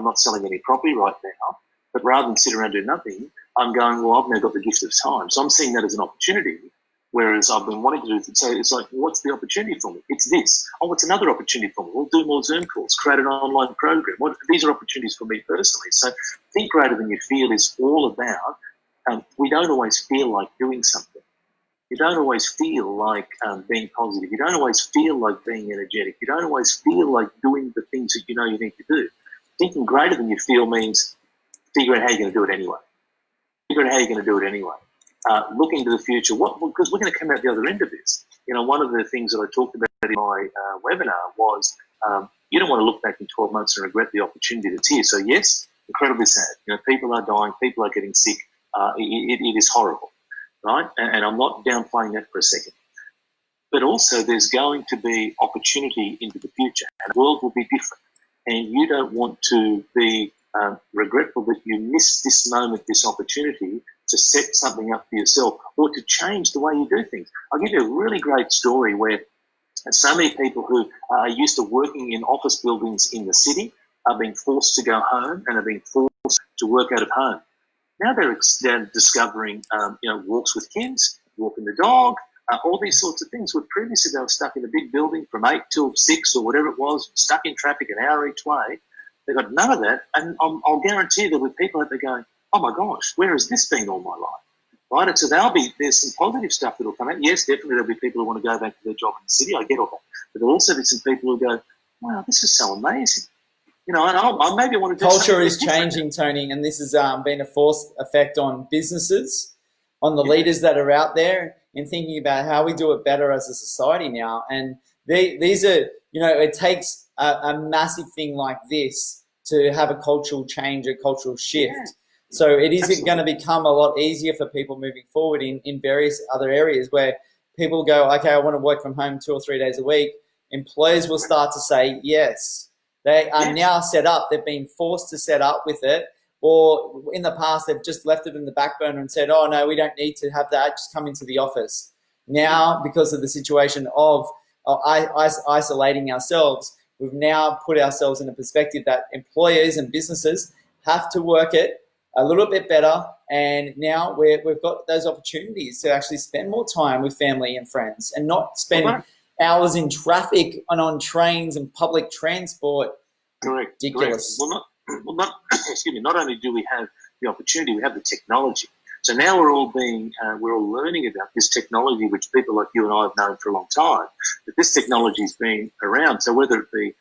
not selling any property right now. But rather than sit around and do nothing, I'm going, well, I've now got the gift of time. So I'm seeing that as an opportunity, whereas I've been wanting to do it. So it's like, what's the opportunity for me? It's this. Oh, what's another opportunity for me? We'll do more Zoom calls, create an online program. These are opportunities for me personally. So think greater than you feel is all about, we don't always feel like doing something. You don't always feel like being positive. You don't always feel like being energetic. You don't always feel like doing the things that you know you need to do. Thinking greater than you feel means figure out how you're going to do it anyway. Look into the future. Because we're going to come out the other end of this. One of the things that I talked about in my webinar was you don't want to look back in 12 months and regret the opportunity that's here. So yes, incredibly sad. People are dying. People are getting sick. It is horrible, right? And I'm not downplaying that for a second. But also there's going to be opportunity into the future, and the world will be different. And you don't want to be regretful that you missed this moment, this opportunity to set something up for yourself or to change the way you do things. I'll give you a really great story where so many people who are used to working in office buildings in the city are being forced to go home and are being forced to work out of home. Now they're discovering, walks with kids, walking the dog, all these sorts of things. Where previously they were stuck in a big building from 8 till 6 or whatever it was, stuck in traffic an hour each way. They've got none of that, and I'll guarantee there'll be people out there going, oh my gosh, where has this been all my life? Right? And so there's some positive stuff that'll come out. Yes, definitely there'll be people who want to go back to their job in the city. I get all that. But there'll also be some people who go, wow, this is so amazing. And I maybe want to do culture is changing, Tony, and this has been a forced effect on businesses, on the leaders that are out there, and thinking about how we do it better as a society now. And these are, it takes a massive thing like this to have a cultural change, a cultural shift. Yeah. So it is Absolutely. going to become a lot easier for people moving forward in various other areas where people go, okay, I want to work from home 2 or 3 days a week. Employers will start to say yes. They are now set up. They've been forced to set up with it. Or in the past, they've just left it in the back burner and said, oh, no, we don't need to have that. Just come into the office. Now, because of the situation of isolating ourselves, we've now put ourselves in a perspective that employers and businesses have to work it a little bit better, and now we've got those opportunities to actually spend more time with family and friends and not spend hours in traffic and on trains and public transport. Correct. Ridiculous. Excuse me. Not only do we have the opportunity, we have the technology. So now we're all learning about this technology, which people like you and I have known for a long time. But this technology has been around. So whether it be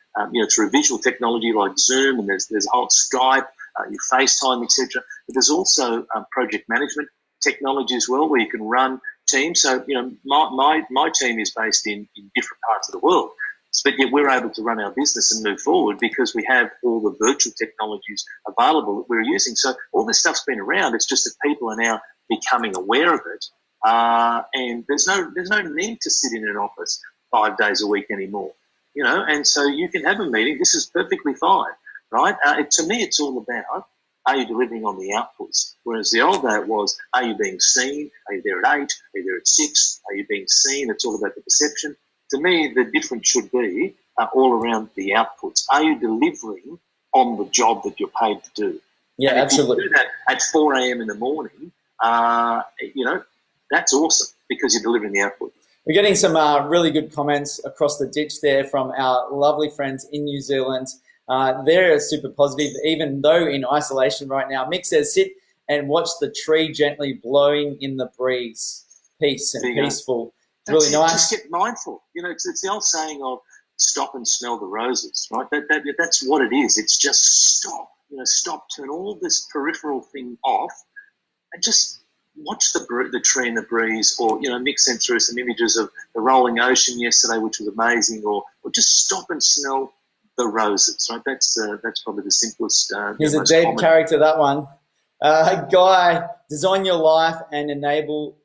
through visual technology like Zoom, and there's a whole Skype, your FaceTime, etc. But there's also project management technology as well, where you can run teams. So my team is based in different parts of the world, but yet we're able to run our business and move forward because we have all the virtual technologies available that we're using. So all this stuff's been around. It's just that people are now becoming aware of it, and there's no need to sit in an office 5 days a week anymore. And so you can have a meeting. This is perfectly fine. Right? To me, it's all about, are you delivering on the outputs? Whereas the old day it was, are you being seen? Are you there at 8? Are you there at 6? Are you being seen? It's all about the perception. To me, the difference should be all around the outputs. Are you delivering on the job that you're paid to do? Yeah, and absolutely. If you do that at 4 a.m. in the morning, that's awesome because you're delivering the output. We're getting some really good comments across the ditch there from our lovely friends in New Zealand. They're super positive, even though in isolation right now. Mick says, sit and watch the tree gently blowing in the breeze. Peace and peaceful. It's really nice. Just get mindful. It's the old saying of stop and smell the roses, right? That's what it is. It's just stop. Stop, turn all this peripheral thing off and just watch the tree in the breeze, or, Mick sent through some images of the rolling ocean yesterday, which was amazing, or just stop and smell the roses, right? That's probably the simplest. He's a deep character, that one. Guy, design your life and enable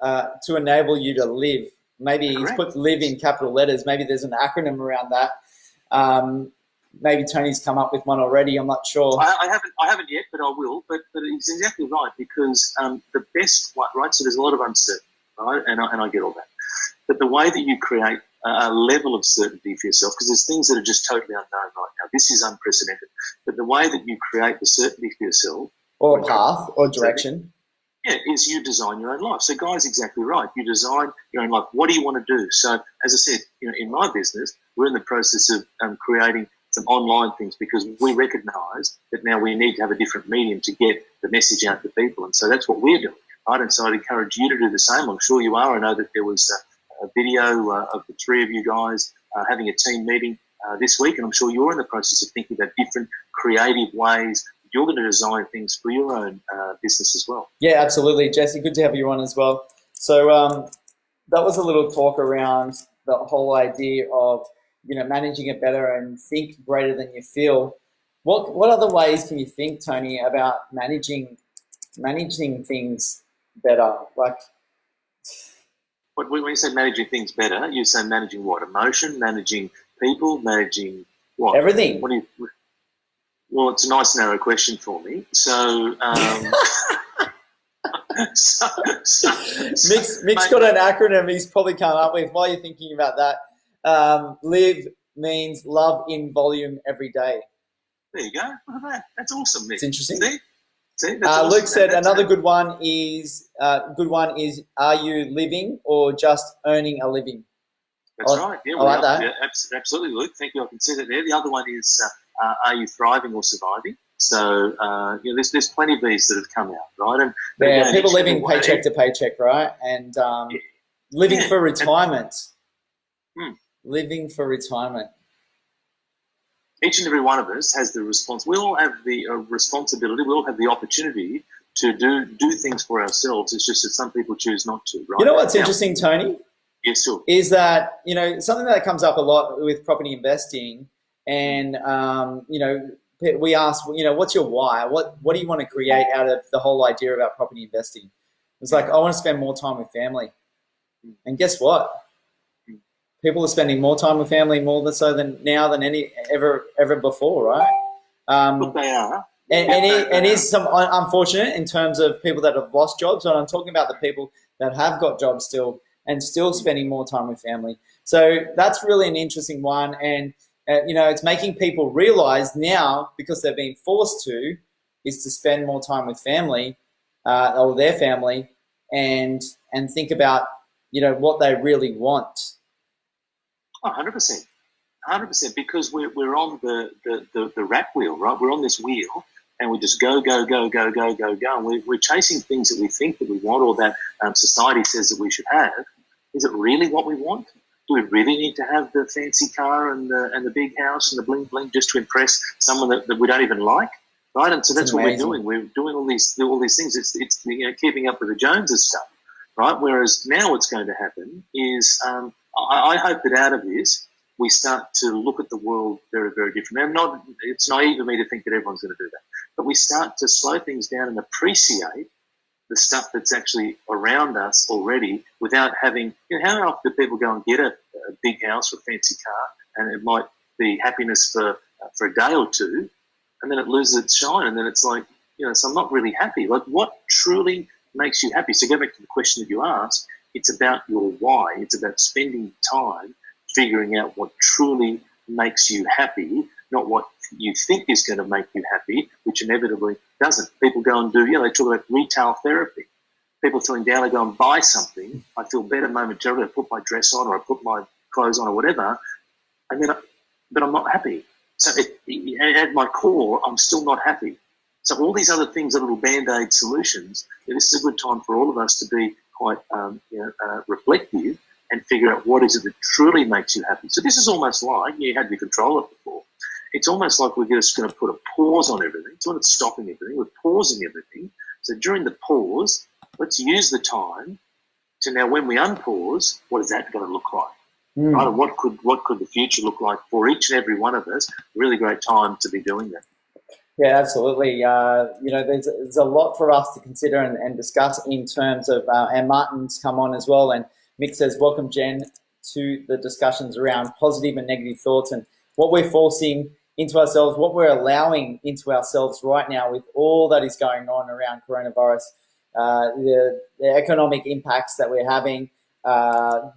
you to live. Maybe he's put live in capital letters. Maybe there's an acronym around that. Maybe Tony's come up with one already. I'm not sure. I haven't yet, but I will. But he's exactly right, because the best one, right? So there's a lot of uncertainty, right? And I get all that. But the way that you create a level of certainty for yourself, because there's things that are just totally unknown right now. This is unprecedented. But the way that you create the certainty for yourself, or a path or direction, is you design your own life. So Guy's exactly right. You design your own life. What do you want to do? So as I said, in my business, we're in the process of creating some online things, because we recognise that now we need to have a different medium to get the message out to people. And so that's what we're doing, right? And so I'd encourage you to do the same. I'm sure you are. I know that there was a video of the three of you guys having a team meeting this week, and I'm sure you're in the process of thinking about different creative ways you're going to design things for your own business as well. Yeah, absolutely, Jesse. Good to have you on as well. So that was a little talk around the whole idea of managing it better and think greater than you feel. What other ways can you think, Tony, about managing things better? Like, when you say managing things better, you say managing what? Emotion, managing people, managing what? Everything. What do you? Well, it's a nice narrow question for me. So, Mick's got an acronym he's probably come up with. While you're thinking about that, live means love in volume every day. There you go. Look at that. That's awesome, Mick. It's interesting. See, that's awesome. Luke said another good one is are you living or just earning a living? That's right. Yeah, I like that. Yeah, absolutely, Luke. Thank you. I can see that there. The other one is are you thriving or surviving? So there's plenty of these that have come out, right? And people living paycheck to paycheck, right? And living for retirement. Living for retirement. Each and every one of us has the response. We all have the responsibility. We all have the opportunity to do things for ourselves. It's just that some people choose not to, right? You know what's interesting, Tony? Yes, sure. is that, something that comes up a lot with property investing, and, we ask, what's your why? What do you want to create out of the whole idea about property investing? It's like, I want to spend more time with family. And guess what? People are spending more time with family more than now than ever before, right? Look, they are. And is some unfortunate in terms of people that have lost jobs, and I'm talking about the people that have got jobs still and still spending more time with family. So that's really an interesting one, and it's making people realize now, because they're being forced to, is to spend more time with family or their family, and think about what they really want. 100%. 100%, because we're on the rat wheel, right? We're on this wheel, and we just go, and we're chasing things that we think that we want, or that society says that we should have. Is it really what we want? Do we really need to have the fancy car and the big house and the bling bling just to impress someone that we don't even like, right? And so that's what we're doing. We're doing all these things. It's keeping up with the Joneses stuff, right? Whereas now what's going to happen is I hope that out of this we start to look at the world very, very differently. It's naive of me to think that everyone's going to do that, but we start to slow things down and appreciate the stuff that's actually around us already, without having, how often do people go and get a big house or a fancy car, and it might be happiness for a day or two, and then it loses its shine, and then it's like, so I'm not really happy. Like, what truly makes you happy? So go back to the question that you asked. It's about your why. It's about spending time figuring out what truly makes you happy, not what you think is going to make you happy, which inevitably doesn't. People go and do, they talk about retail therapy. People feeling down, they go and buy something. I feel better momentarily. I put my dress on, or I put my clothes on, or whatever, but I'm not happy. So at my core, I'm still not happy. So all these other things are little Band-Aid solutions. This is a good time for all of us to be quite reflective and figure out what is it that truly makes you happy. So this is almost like, you had your controller before. It's almost like we're just going to put a pause on everything. It's not stopping everything. We're pausing everything. So during the pause, let's use the time to now, when we unpause, what is that going to look like? Right? And what could the future look like for each and every one of us? Really great time to be doing that. Yeah, absolutely. There's a lot for us to consider and discuss in terms of, and Martin's come on as well, and Mick says, welcome, Jen, to the discussions around positive and negative thoughts and what we're forcing into ourselves, what we're allowing into ourselves right now with all that is going on around coronavirus, the economic impacts that we're having,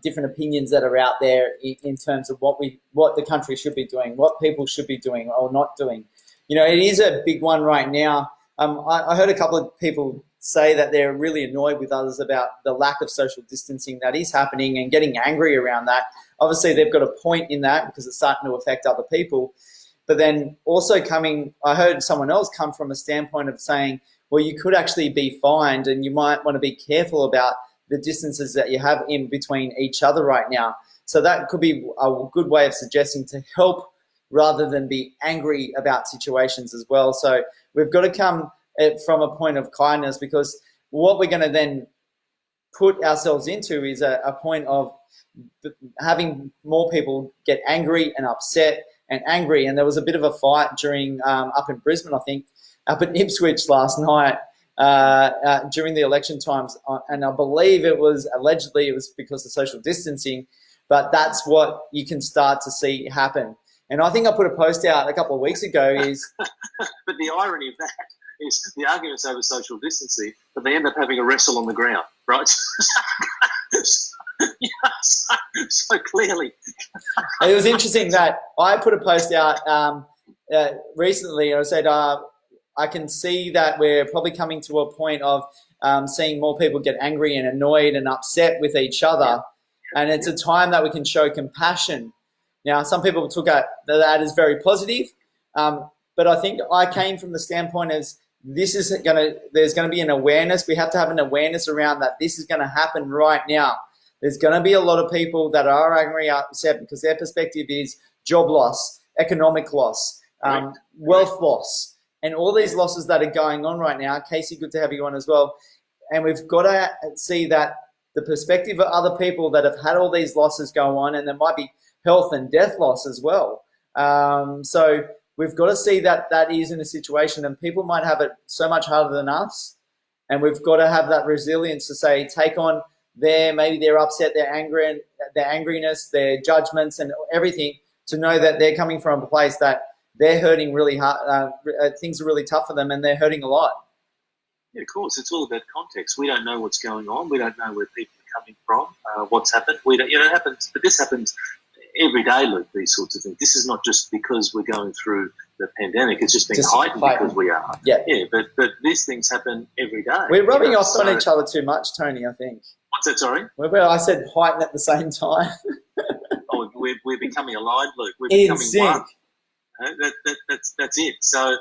different opinions that are out there in terms of what the country should be doing, what people should be doing or not doing. It is a big one right now. I heard a couple of people say that they're really annoyed with others about the lack of social distancing that is happening and getting angry around that. Obviously, they've got a point in that because it's starting to affect other people. But then also I heard someone else come from a standpoint of saying, well, you could actually be fined and you might want to be careful about the distances that you have in between each other right now. So that could be a good way of suggesting to help rather than be angry about situations as well. So we've got to come from a point of kindness, because what we're going to then put ourselves into is a point of having more people get angry and upset and angry. And there was a bit of a fight during up in Brisbane, I think, up in Ipswich last night during the election times. And I believe allegedly it was because of social distancing, but that's what you can start to see happen. And I think I put a post out a couple of weeks ago is... But the irony of that is the arguments over social distancing, but they end up having a wrestle on the ground, right? So clearly. It was interesting that I put a post out recently. I said, I can see that we're probably coming to a point of seeing more people get angry and annoyed and upset with each other. And it's a time that we can show compassion. Now, some people took that as very positive, but I think I came from the standpoint as there's going to be an awareness. We have to have an awareness around that this is going to happen right now. There's going to be a lot of people that are angry, upset, because their perspective is job loss, economic loss, wealth loss, and all these losses that are going on right now. Casey, good to have you on as well. And we've got to see that the perspective of other people that have had all these losses go on, and there might be health and death loss as well. So we've got to see that that is in a situation, and people might have it so much harder than us, and we've got to have that resilience to say, take on maybe their upset, their anger, their angriness, their judgments, and everything, to know that they're coming from a place that they're hurting really hard. Things are really tough for them, and they're hurting a lot. Yeah, of course. It's all about context. We don't know what's going on. We don't know where people are coming from, what's happened. We don't, it happens, but this happens every day, Luke, these sorts of things. This is not just because we're going through the pandemic. It's just been heightened because we are. Yeah. Yeah, but these things happen every day. We're rubbing off on each other too much, Tony, I think. What's that, sorry? Well, I said heighten at the same time. Oh, we're becoming aligned, Luke. We're becoming one. That's it. So,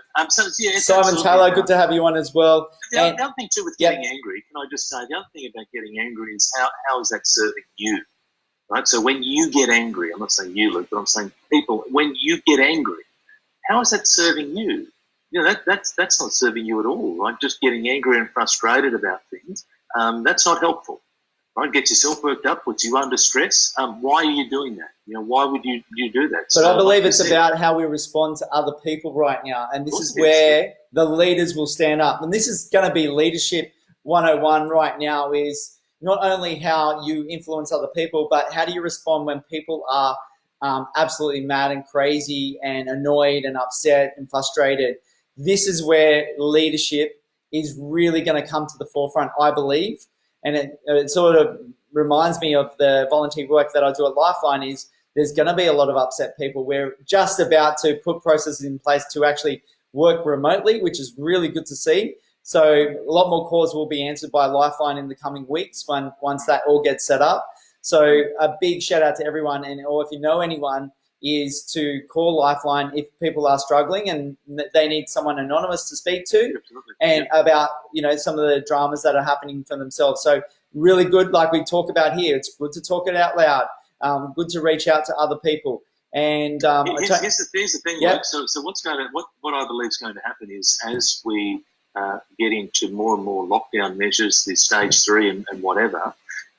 yeah. Simon Taylor, good to have you on as well. The other thing too with getting angry, can I just say, the other thing about getting angry is how is that serving you, right? So when you get angry, I'm not saying you, Luke, but I'm saying people, when you get angry, how is that serving you? You know, that's not serving you at all, right? Just getting angry and frustrated about things, that's not helpful. Right, get yourself worked up, puts you under stress. Why are you doing that? You know, why would you do that? But I believe it's about how we respond to other people right now, and this is where the leaders will stand up. And this is going to be leadership 101 right now, is not only how you influence other people, but how do you respond when people are absolutely mad and crazy and annoyed and upset and frustrated. This is where leadership is really going to come to the forefront, I believe. And it sort of reminds me of the volunteer work that I do at Lifeline. Is there's going to be a lot of upset people. We're just about to put processes in place to actually work remotely, which is really good to see. So a lot more calls will be answered by Lifeline in the coming weeks once that all gets set up. So a big shout out to everyone, or if you know anyone, is to call Lifeline if people are struggling and they need someone anonymous to speak to. Absolutely. And about, some of the dramas that are happening for themselves. So really good, like we talk about here, it's good to talk it out loud, good to reach out to other people. And here's the thing, Luke. So what I believe is going to happen is, as we get into more and more lockdown measures, the stage 3 and whatever,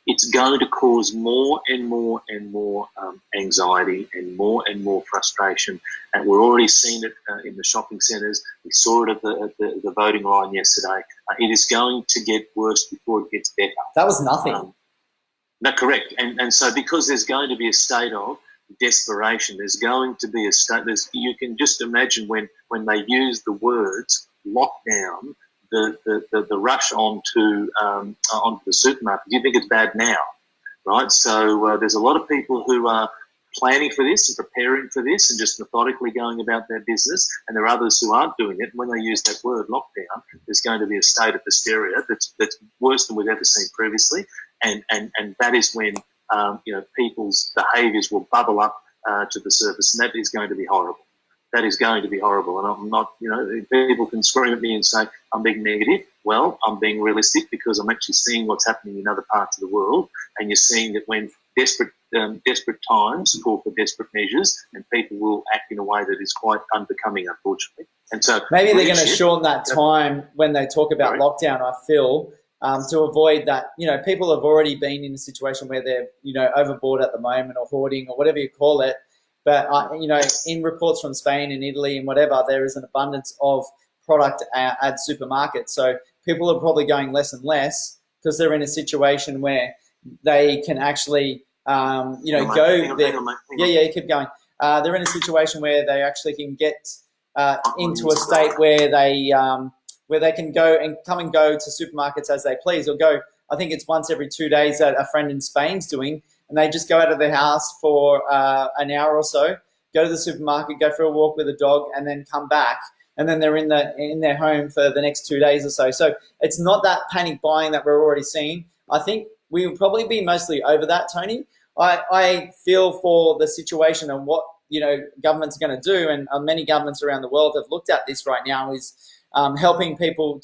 it's going to cause more and more and more anxiety and more frustration. And we're already seeing it in the shopping centres. We saw it at the voting line yesterday. It is going to get worse before it gets better. That was nothing. No, correct. And so because there's going to be a state of desperation, there's going to be a state. You can just imagine when they use the words lockdown, the rush onto the supermarket. Do you think it's bad now, right? So there's a lot of people who are planning for this and preparing for this and just methodically going about their business, and there are others who aren't doing it. When they use that word lockdown, there's going to be a state of hysteria that's worse than we've ever seen previously, and that is when people's behaviours will bubble up to the surface, and that is going to be horrible. That is going to be horrible. And I'm not, people can scream at me and say, I'm being negative. Well, I'm being realistic because I'm actually seeing what's happening in other parts of the world. And you're seeing that when desperate times call for desperate measures, and people will act in a way that is quite unbecoming, unfortunately. And so maybe they're going to shorten that time when they talk about lockdown, I feel, to avoid that. People have already been in a situation where they're, overboard at the moment, or hoarding, or whatever you call it. But, in reports from Spain and Italy and whatever, there is an abundance of product at supermarkets. So people are probably going less and less because they're in a situation where they can actually, go there. Yeah, keep going. They're in a situation where they actually can get into a state where they can go and come and go to supermarkets as they please, or go. I think it's once every 2 days that a friend in Spain's doing. And they just go out of their house for an hour or so, go to the supermarket, go for a walk with a dog, and then come back. And then they're in their home for the next 2 days or so. So it's not that panic buying that we're already seeing. I think we will probably be mostly over that, Tony. I feel for the situation and what governments are going to do, and many governments around the world have looked at this right now, is helping people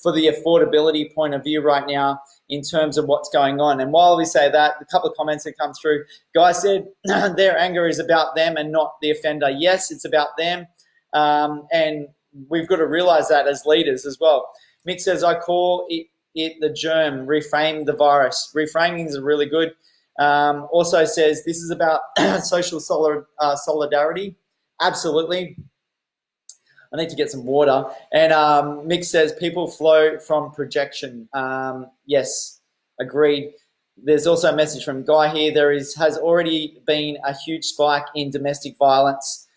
for the affordability point of view right now in terms of what's going on. And while we say that, a couple of comments that come through. Guy said their anger is about them and not the offender. Yes, it's about them. And we've got to realise that as leaders as well. Mick says, I call it the germ, reframe the virus. Reframing is really good. Also says this is about social solidarity. Absolutely. I need to get some water. And Mick says people flow from projection. Yes, agreed. There's also a message from Guy here. Has already been a huge spike in domestic violence.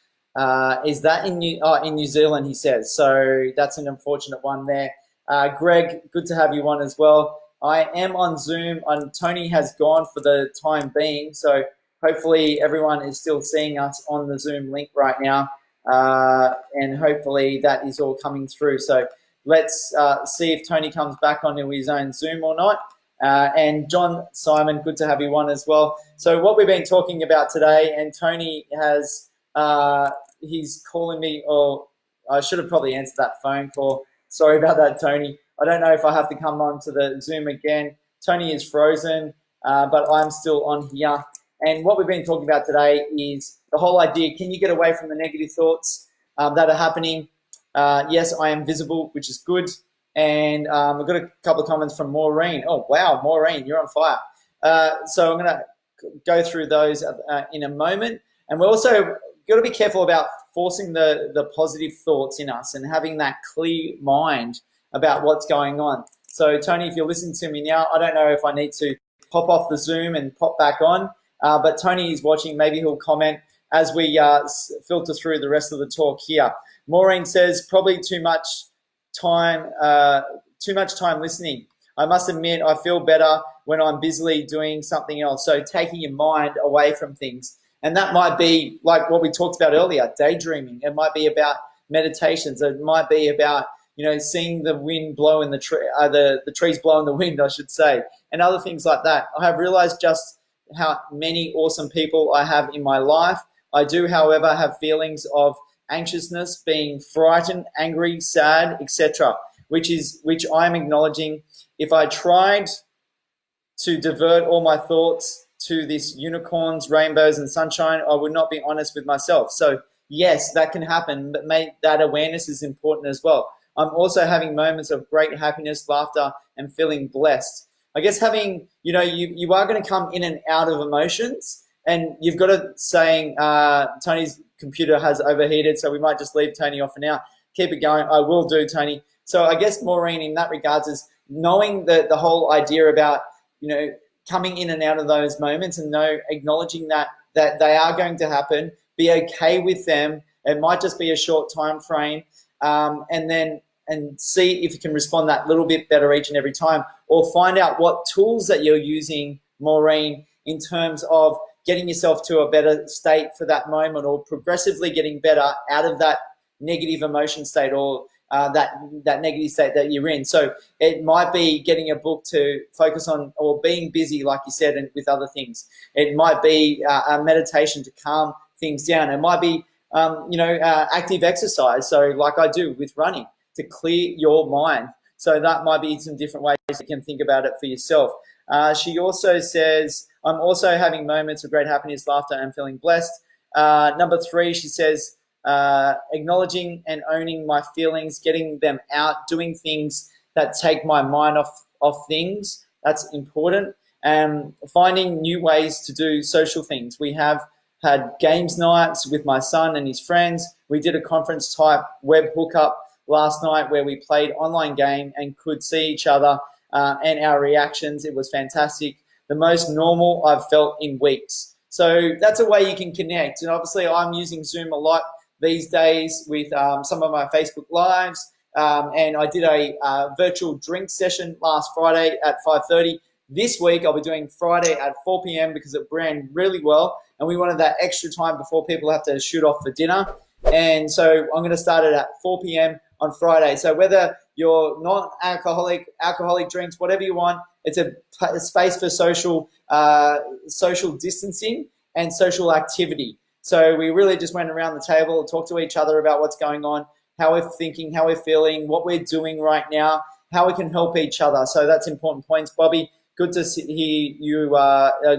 Is that in New Zealand? He says. So that's an unfortunate one there. Greg, good to have you on as well. I am on Zoom, and Tony has gone for the time being. So hopefully everyone is still seeing us on the Zoom link right now. And hopefully that is all coming through. So let's see if Tony comes back onto his own Zoom or not. And John Simon, good to have you on as well. So what we've been talking about today, and Tony has, he's calling me, or I should have probably answered that phone call. Sorry about that, Tony. I don't know if I have to come on to the Zoom again. Tony is frozen, but I'm still on here. And what we've been talking about today is the whole idea, can you get away from the negative thoughts that are happening? Yes, I am visible, which is good. And I've got a couple of comments from Maureen. Oh, wow, Maureen, you're on fire. So I'm going to go through those in a moment. And we're also got to be careful about forcing the positive thoughts in us and having that clear mind about what's going on. So, Tony, if you're listening to me now, I don't know if I need to pop off the Zoom and pop back on. But Tony is watching. Maybe he'll comment as we filter through the rest of the talk here. Maureen says, probably too much time listening. I must admit, I feel better when I'm busily doing something else. So taking your mind away from things. And that might be like what we talked about earlier, daydreaming. It might be about meditations. It might be about, seeing the wind blow in the trees blow in the wind, I should say, and other things like that. I have realized just how many awesome people I have in my life. I do, however, have feelings of anxiousness, being frightened, angry, sad, etc., which I'm acknowledging. If I tried to divert all my thoughts to this unicorns, rainbows, and sunshine, I would not be honest with myself. So yes, that can happen, but that awareness is important as well. I'm also having moments of great happiness, laughter, and feeling blessed. I guess having, you are going to come in and out of emotions, and you've got to saying, Tony's computer has overheated, so we might just leave Tony off for now. Keep it going. I will do, Tony. So I guess, Maureen, in that regards, is knowing the whole idea about, coming in and out of those moments and acknowledging that they are going to happen, be okay with them. It might just be a short time frame, and see if you can respond that little bit better each and every time, or find out what tools that you're using, Maureen, in terms of getting yourself to a better state for that moment, or progressively getting better out of that negative emotion state, or that negative state that you're in. So it might be getting a book to focus on, or being busy, like you said, and with other things. It might be a meditation to calm things down. It might be, active exercise. So like I do with running, to clear your mind. So that might be some different ways you can think about it for yourself. She also says, I'm also having moments of great happiness, laughter, and feeling blessed. Number 3, she says, acknowledging and owning my feelings, getting them out, doing things that take my mind off things. That's important. And finding new ways to do social things. We have had games nights with my son and his friends. We did a conference type web hookup last night where we played online game and could see each other and our reactions. It was fantastic. The most normal I've felt in weeks. So that's a way you can connect. And obviously I'm using Zoom a lot these days with some of my Facebook Lives. And I did a virtual drink session last Friday at 5:30. This week I'll be doing Friday at 4 p.m. because it ran really well. And we wanted that extra time before people have to shoot off for dinner. And so I'm going to start it at 4 p.m. on Friday. So whether you're not alcoholic drinks, whatever you want, it's a space for social distancing and social activity. So we really just went around the table and talked to each other about what's going on, how we're thinking, how we're feeling, what we're doing right now, how we can help each other. So that's important points. Bobby, good to see you.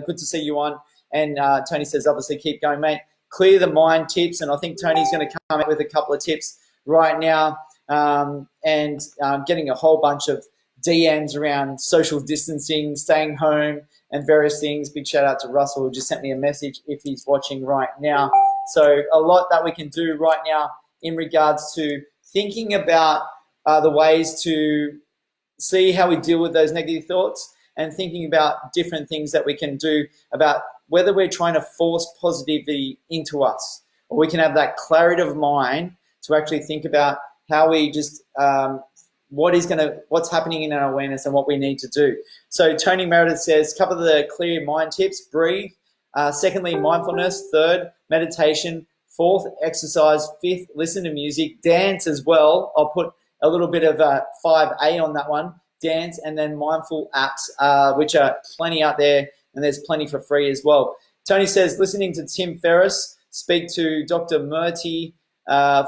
Good to see you on. And Tony says, obviously, keep going, mate. Clear the mind tips, and I think Tony's going to come up with a couple of tips right now, and getting a whole bunch of DMs around social distancing, staying home, and various things. Big shout out to Russell, who just sent me a message if he's watching right now. So a lot that we can do right now in regards to thinking about the ways to see how we deal with those negative thoughts, and thinking about different things that we can do about whether we're trying to force positivity into us, or we can have that clarity of mind to actually think about how we just what's happening in our awareness and what we need to do. So Tony Meredith says, cover the clear mind tips, breathe. Secondly, mindfulness. Third, meditation. Fourth, exercise. Fifth, listen to music. Dance as well. I'll put a little bit of 5A on that one. Dance, and then mindful apps, which are plenty out there, and there's plenty for free as well. Tony says, listening to Tim Ferriss speak to Dr. Moreney,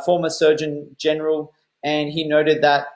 former Surgeon General, and he noted that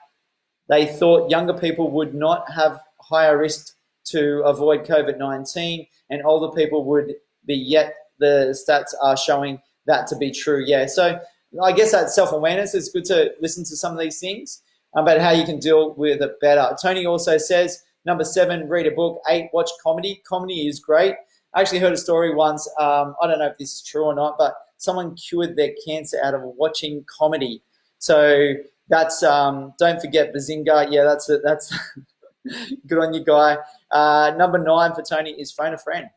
they thought younger people would not have higher risk to avoid COVID-19, and older people would be, yet the stats are showing that to be true. Yeah, so I guess that self-awareness is good to listen to some of these things about how you can deal with it better. Tony also says, number 7, read a book. 8, watch comedy. Comedy is great. I actually heard a story once, I don't know if this is true or not, but someone cured their cancer out of watching comedy. So that's, don't forget Bazinga. Yeah, that's good on you, guy. Number 9 for Tony is phone a friend.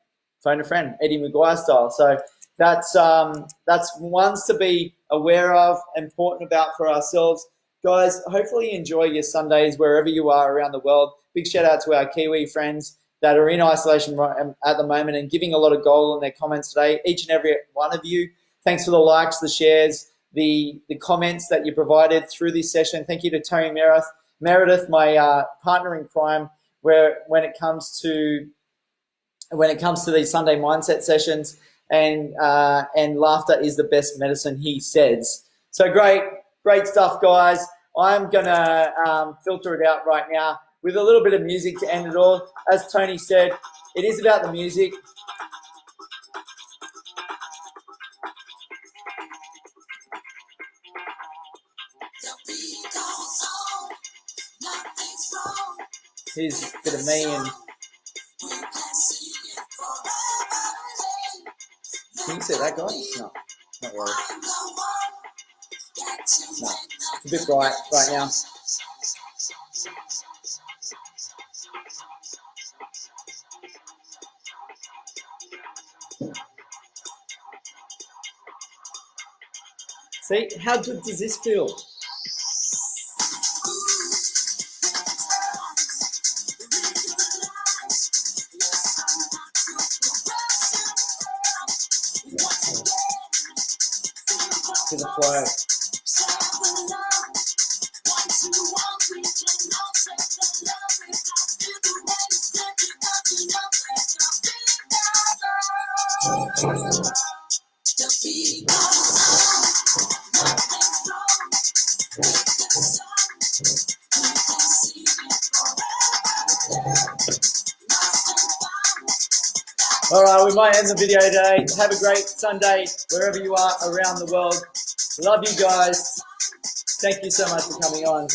Phone a friend, Eddie McGuire style. So that's ones to be aware of, important about for ourselves. Guys, hopefully you enjoy your Sundays wherever you are around the world. Big shout out to our Kiwi friends that are in isolation at the moment and giving a lot of gold in their comments today. Each and every one of you, thanks for the likes, the shares, the comments that you provided through this session. Thank you to Tony Meredith, my partner in crime, where when it comes to these Sunday mindset sessions, and laughter is the best medicine, he says. So great stuff, guys. I'm gonna filter it out right now with a little bit of music to end it all. As Tony said, it is about the music. Here's a bit of me and can you see that, guys? No, not really. No, it's a bit bright right now. See, how good does this feel? To the flow. All right, we might end the video today. Have a great Sunday wherever you are around the world. Love you guys. Thank you so much for coming on.